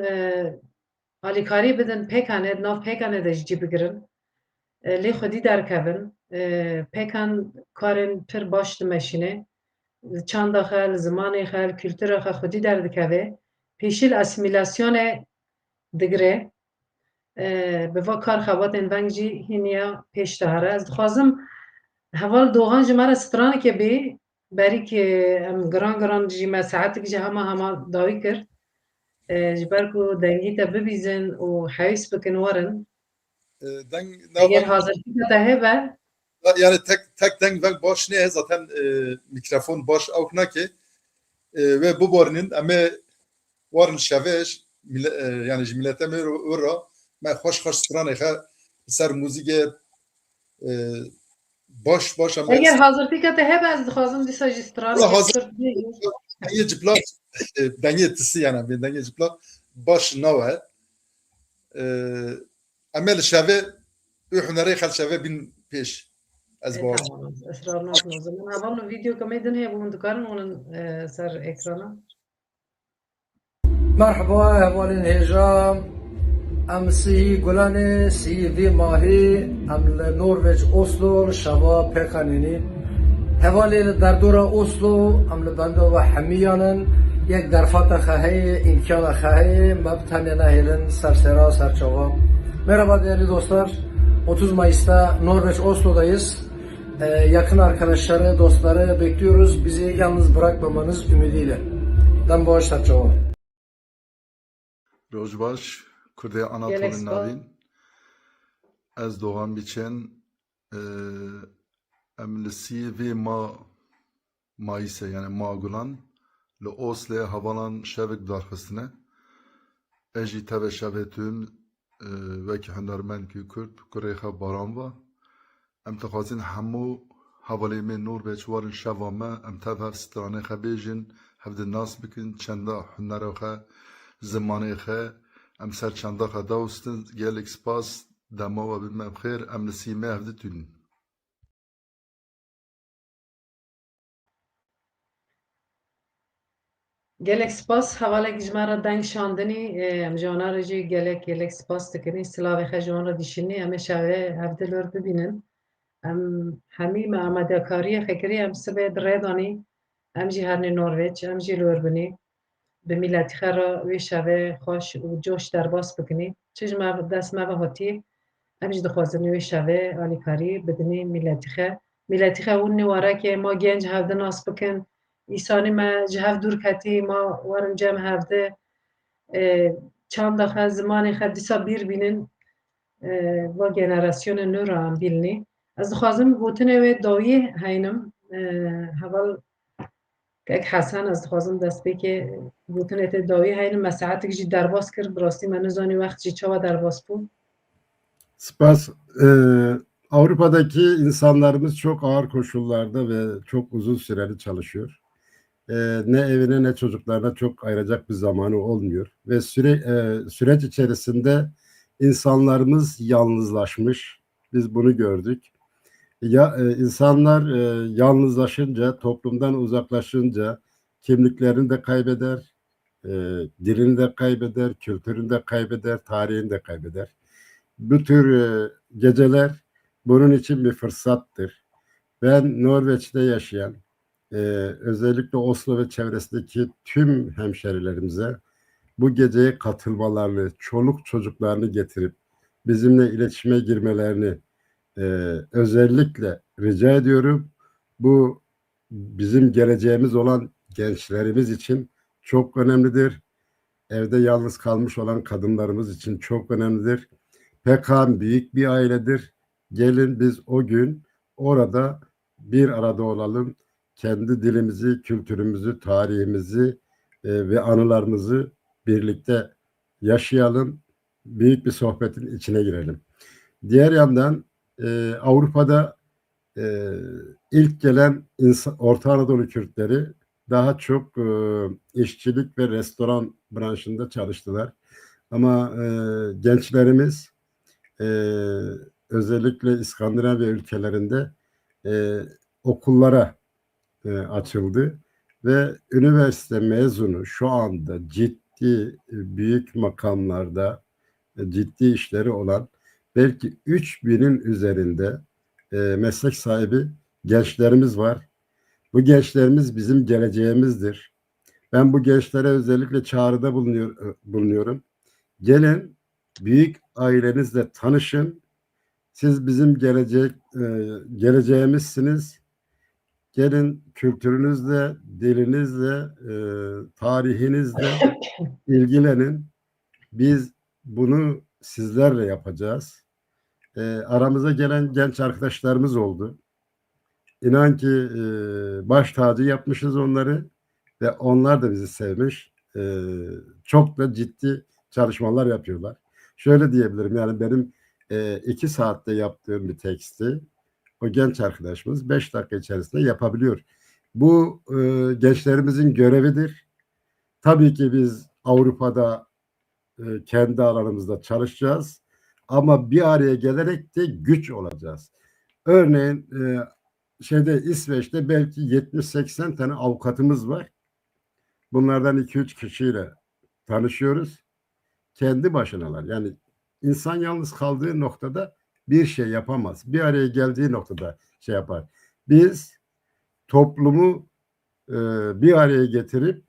alîkarî bidin pêkanê nav pêkanê de jî cî bigirin lê xwedî derkevin pêkan karên pir baş dimeşîne li çanda xwe li zimanê xwe li kültûra xwe xwedî derdikeve pêşîl asîmîlasyonê digire bi va kar xebatên veng jî hîniya pêş dihare ez dixwazim heval dogan ji me re stranekê bê berî ku em giran jî me saetek jî hema dawî kir ji ber ku dengî te bibîzin û hewîs bikin warin eger hazirtî te hebe Yani tek deng veng baş ne zaten mikrofon baş awk nake ve bu barinin ama warın şeveş yani ji millete me ora me hoş strana xe ser müziğe baş ama eger hazirtî te hebe ez dixwazim dîsa jî stranekê denge ciplat denge tisi yani denge ciplat baş nave ama li şeve û hunerê xel şeve bin pêş ez baş esrar nakim o zaman heval video kamê din heye bûn dikarin onun ser ekrana مرحبا احوالین هجام ام سی گلان سی وی ماهی ام نروژ اسلو شوا پکانینی حوالی در دور اسلو ام لبندو و همیانن یک درفات خواهی imkan خواهی مبتنی نهیلن سرسرا سرچاوا merhaba değerli dostlar 30 Mayıs'ta Norveç Oslo'dayız yakın arkadaşları dostları bekliyoruz bizi yalnız bırakmamanız ümidiyle Dan boş Sarçova Rojbaş, Kurde Anatolin navîn ez doğan biçen em li sîvê Mayîsê yani Magulan li Oslê hevalan şevek darxistine ez jî tevê şevê tûn wekî hunermend ku Kurd kurê xwe baran ve em dixwazin hemû hevalê me Norveç warin şeva me em tev hev stranê xwe bêjin hev di nas bikin çenda hunera xwe zimanê xwe em ser çanda xwe dawistin gelek spas dema we bime xêr em li sîmê hev ditûnin gelek spas hevalek ji me re deng şandinî em ji wana re jî gelek spas dikinî silavê xwe ji wan re dîşînî em ê şevê hev di lor bibînin em hemî me amadekariyê xwe kiriye em sibê di rê danî em jî hernê Norveç em jî lor binî bi milletî xwe re wê şevê xweş û coş derbas bikinî çi ji me dest me ve hatiye em jî dixwazin wê şevê alîkarî bidinê milletî xwe hûn nêwarekê ma genç hev di nas bikin îsanî me ji hev dûr ketî ma werin cem hev de çanda xwe zimanê xwe dîsa bîr bînin va generasyona nû re em bîlinî ez dixwazim gotinê wê dawiyê heynim heval ek Hesan ez dixwazim destpêkê gotinê te dawiyê heynim me saetek jî derbas kir bi rastî me nizanî wext jî çawa derbas bû Spas. Avrupa'daki insanlarımız çok ağır koşullarda ve çok uzun süreli çalışıyor. Ne evine ne çocuklarına çok ayıracak bir zamanı olmuyor. Ve süreç içerisinde insanlarımız yalnızlaşmış. Biz bunu gördük. İnsanlar yalnızlaşınca, toplumdan uzaklaşınca kimliklerini de kaybeder, dilini de kaybeder, kültürünü de kaybeder, tarihini de kaybeder. Bu tür geceler bunun için bir fırsattır. Ben Norveç'te yaşayan, özellikle Oslo ve çevresindeki tüm hemşerilerimize bu geceye katılmalarını, çoluk çocuklarını getirip bizimle iletişime girmelerini e, özellikle rica ediyorum. Bu bizim geleceğimiz olan gençlerimiz için çok önemlidir. Evde yalnız kalmış olan kadınlarımız için çok önemlidir. Pekan büyük bir ailedir. Gelin biz o gün orada bir arada olalım. Kendi dilimizi, kültürümüzü, tarihimizi ve anılarımızı birlikte yaşayalım. Büyük bir sohbetin içine girelim. Diğer yandan Avrupa'da e, ilk gelen Orta Anadolu Kürtleri daha çok işçilik ve restoran branşında çalıştılar. Ama gençlerimiz e, özellikle İskandinavya ülkelerinde e, okullara açıldı ve üniversite mezunu şu anda ciddi büyük makamlarda ciddi işleri olan belki 3000'in üzerinde meslek sahibi gençlerimiz var. Bu gençlerimiz bizim geleceğimizdir. Ben bu gençlere özellikle çağrıda bulunuyorum. Gelin büyük ailenizle tanışın. Siz bizim geleceğimizsiniz. Gelin kültürünüzle, dilinizle, tarihinizle ilgilenin. Biz bunu sizlerle yapacağız. Aramıza gelen genç arkadaşlarımız oldu. İnan ki baş tacı yapmışız onları ve onlar da bizi sevmiş. Çok da ciddi çalışmalar yapıyorlar. Şöyle diyebilirim, yani benim 2 saatte yaptığım bir teksti o genç arkadaşımız 5 dakika içerisinde yapabiliyor. Bu gençlerimizin görevidir. Tabii ki biz Avrupa'da kendi alanımızda çalışacağız ama bir araya gelerek de güç olacağız. Örneğin İsveç'te belki 70-80 tane avukatımız var. Bunlardan 2-3 kişiyle tanışıyoruz. Kendi başınalar. Yani insan yalnız kaldığı noktada bir şey yapamaz. Bir araya geldiği noktada şey yapar. Biz toplumu bir araya getirip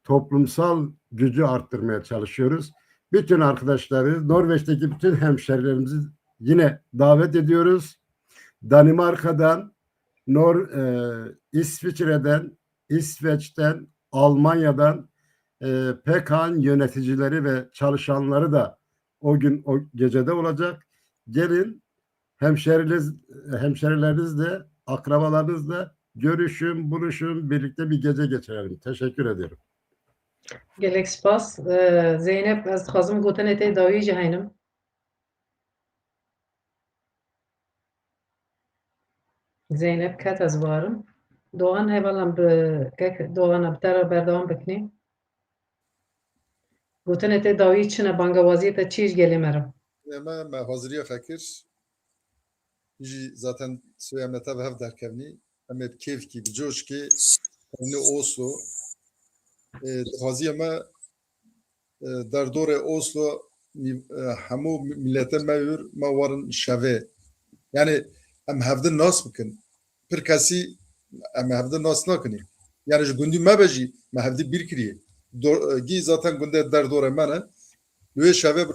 toplumsal gücü arttırmaya çalışıyoruz. Bütün arkadaşları, Norveç'teki bütün hemşerilerimizi yine davet ediyoruz. Danimarka'dan, İsviçre'den, İsveç'ten, Almanya'dan PKK'nın yöneticileri ve çalışanları da o gün o gecede olacak. Gelin hemşerilerinizle, akrabalarınızla görüşün, buluşun, birlikte bir gece geçirelim. Teşekkür ederim. Gelek spas. Zeynep ez dixwazim gotinê tê dawî jî heynim. Zeynep ket ez varim. Doğan hevalan bi Doğan bi te re berdewam bikinî. Gotinê tê dawî çi ne bangewaziyê te çi ji gelê me re? Me hazırıya fakir. Zaten söyleyemete ve hev derkevni. Em hep keyf ki, bicoş ki, ne Oslo. Haziye me derdore Oslo hemû millete me yur me warin şeve. Yani em hevdin nas bikin. Pir kesî em hevdin nas nakinî. Yani ji gundî me be jî me hevdî bir kiriye. Gî zaten gunde derdore me ne. Wê şeve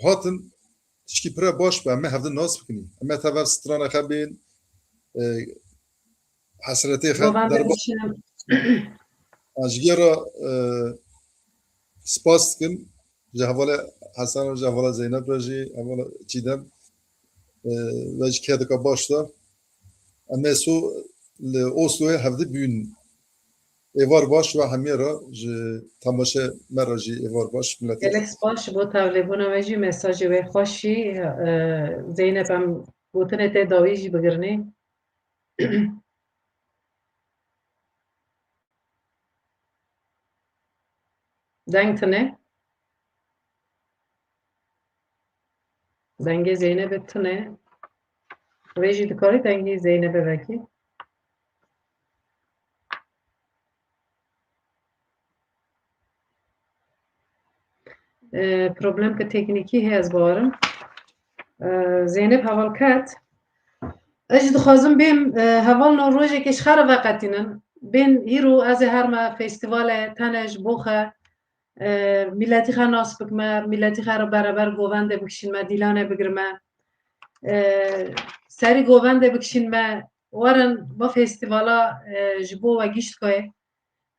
hatin tişkî pire baş be em hevdin nas bikinî. Em tever strana xe bên hesretê xe Govan te derba bişînim. ji gera spas dikim ji hevala Hesan ji hevala Zeynep re jî hevala Çîdem ve ji kedika baş da em li Oslo'ya hevdî bûn êvar baş ve hemî re ji temaşe me re jî êvar baş milletê. Gelek spas ji bo tevlîbûna we jî mesajê wê xweş jî Zeynep em gotinê tê dawî jî bigirinê. Deng tune. Dengê Zeynepê tune. Wê jî dikarî dengê Zeynepê vekî. پروبلم که تکنیکی هست باورم زینب حوال کت اجد خازم بیم حوال نو روژه کش خر وقتینن بین هیرو از هر ما فستیوال تنج بوخه ملتی خر ناس بکمه ملتی خر برابر گوونده بکشین ما دیلانه بگرمه سری گوونده بکشین ما ورن با فستیوالا جبو و گیشت که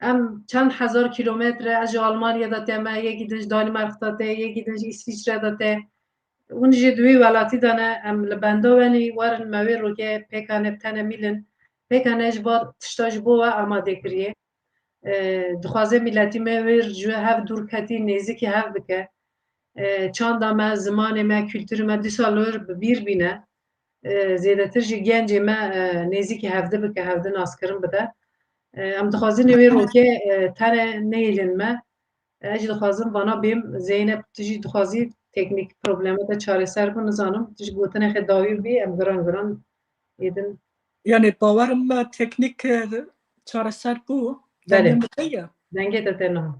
ام چند هزار کیلومتر از آلمانیا داده ما یکی دنج دانمارک داده یکی دنج اسویسرا داده اونجا دوی ولاتی دانه ام لبنده ونی ورن موی رو که پیکانه بتنه میلن پیکانه جبا تشتاج بوا آماده کریه دخوازه ملتی موی جو هف دور کتی نیزی که هف بکه چند ما زمان ما کلتور ما 2 سال بیر بینه زیاده تر جی گنج ما نیزی که هفته بکه هفته ناسکرم بده ام دخوازه نوی رو که تنه نیلن ما اجی دخوازم بانا بیم زینب تجی دخوازی تکنیک پروبلمات چاره سر کن نزانم تجی گوتنه خداوی بی ام گران ایدن یعنی باورم تکنیک چاره سر بو بله. دنگه دنگه تتنه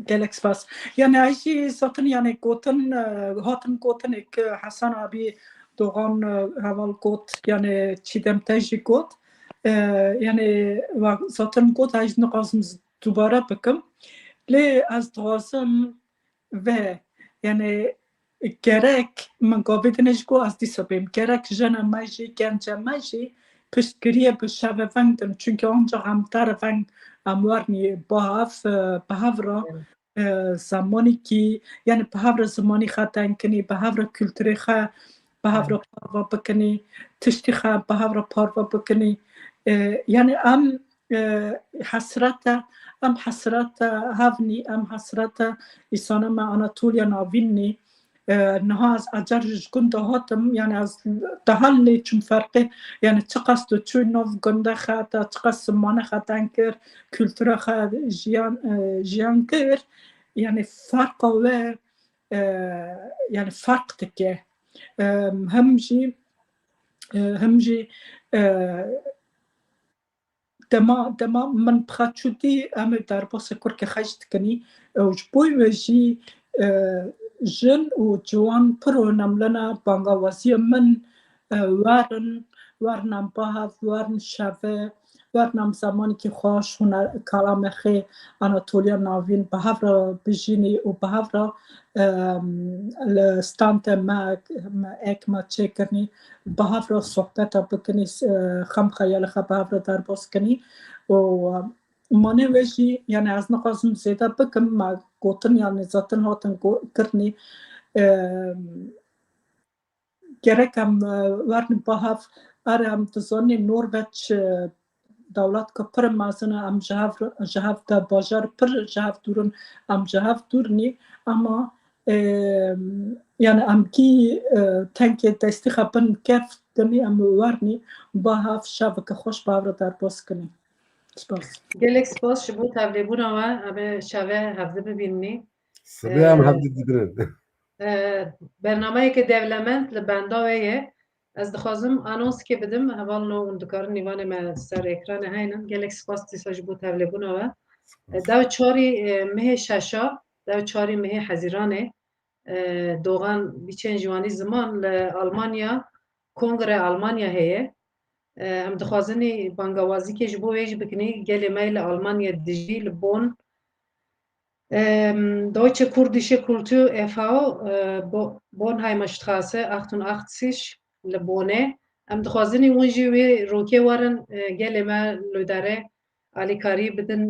گلکس باس یعنی ایشی زاتن یعنی گوتن هاتن گوتن که حسن آبی دوغان حوال گوت یعنی چیدم تجی گوت یعنی و زاتن گوت ایش نقازم دوباره بکم لی از دوازم و یعنی gerek من گاویدنش گو از دیسا بیم gerek جن ماجی گنج ماجی پشتگیریه به شب ونگدن چونکه آنجا همتر ونگ اموارنی به هفرا زمانی که یعنی به هفرا زمانی خواهد کنی به هفرا کلتوری خواهد به هفرا پاروا بکنی تشتی خواهد به هفرا پاروا بکنی یعنی ام حسرت هفنی ام حسرت ایسانه ما آناتولیا ناوینی نها از اجرش گنده هاتم یعنی از دهالی چون فرقه یعنی چه قصد چون نو گنده خواهد چه قصد زمانه خواهد انکر کلتور خواهد جیان کر یعنی فرق و یعنی فرق تکه همجی دما من بخاط شدی ام در باس کرک خشت کنی وجبوی وجی جن و جوان پرو نملنا بانگوازی من ورنم باهف ورن شوه ورنم زمانی که خوش هنر کلام خی آناتولیا ناوین به هفرا بجینی و به هفرا لستانت ما اکما چه کنی به هفرا صحبت بکنی خم خیال خب به هفرا در باز کنی و مانه وجی یعنی از نقازم زیده بکم ما گوتن یعنی زاتن هاتن کرنی گرکم ورن با هف اره هم تزانی نورویج دولت که پر مازنه ام جهاف دا باجار پر جهاف دورن ام جهاف دورنی اما یعنی ام کی تنکی دستی خبن کف کنی ام ورنی با هف شب که خوش باور در باز کنی سپاس گلک سپاس شبو تبلیغون آوا ام شبه هفته ببینی سبی هم هفته دیدن برنامه که دیولمنت لبنده ویه از دخوازم آنونس که بدم حوال نو اندکار نیوان ما سر اکران هاینن گلک سپاس تیسا جبو تبلیغون آوا دو چاری مه ششا دو چاری مه حزیرانه دوغان بیچن جوانی زمان لألمانیا کنگره آلمانیا هیه هم دخوازنی بانگوازی که جبو ویج بکنی گلی میل آلمانیا دیجی لبون Deutsche Kurdische Kultur e.V. Bornheimer Straße 88 لبونه ام دخوازنی اونجی وی روکه ورن گلی ما لداره آلیکاری بدن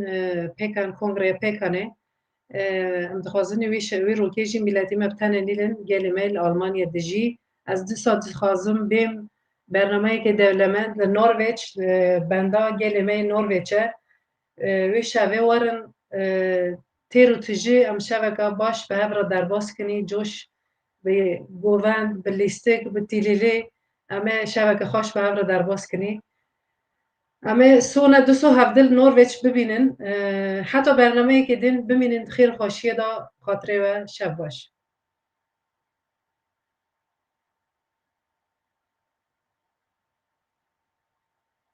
پیکن کنگره پیکنه ام دخوازنی وی روکه جی ملتی مبتنه نیلن گلی میل آلمانیا دیجی از 2 ساعت خازم بیم برنامه که دولمند لنورویج بنده گلی میل نورویجه وی شوه ورن تیرو تجی ام شبکه باش به هفرا در باز کنی جوش به گووند به لیستک به تیلیلی امه شبکه خوش به هفرا در باز کنی امه سونه 217 نورویج ببینن حتی برنامه که دین ببینن خیر خوشیه دا خاطره و شب باش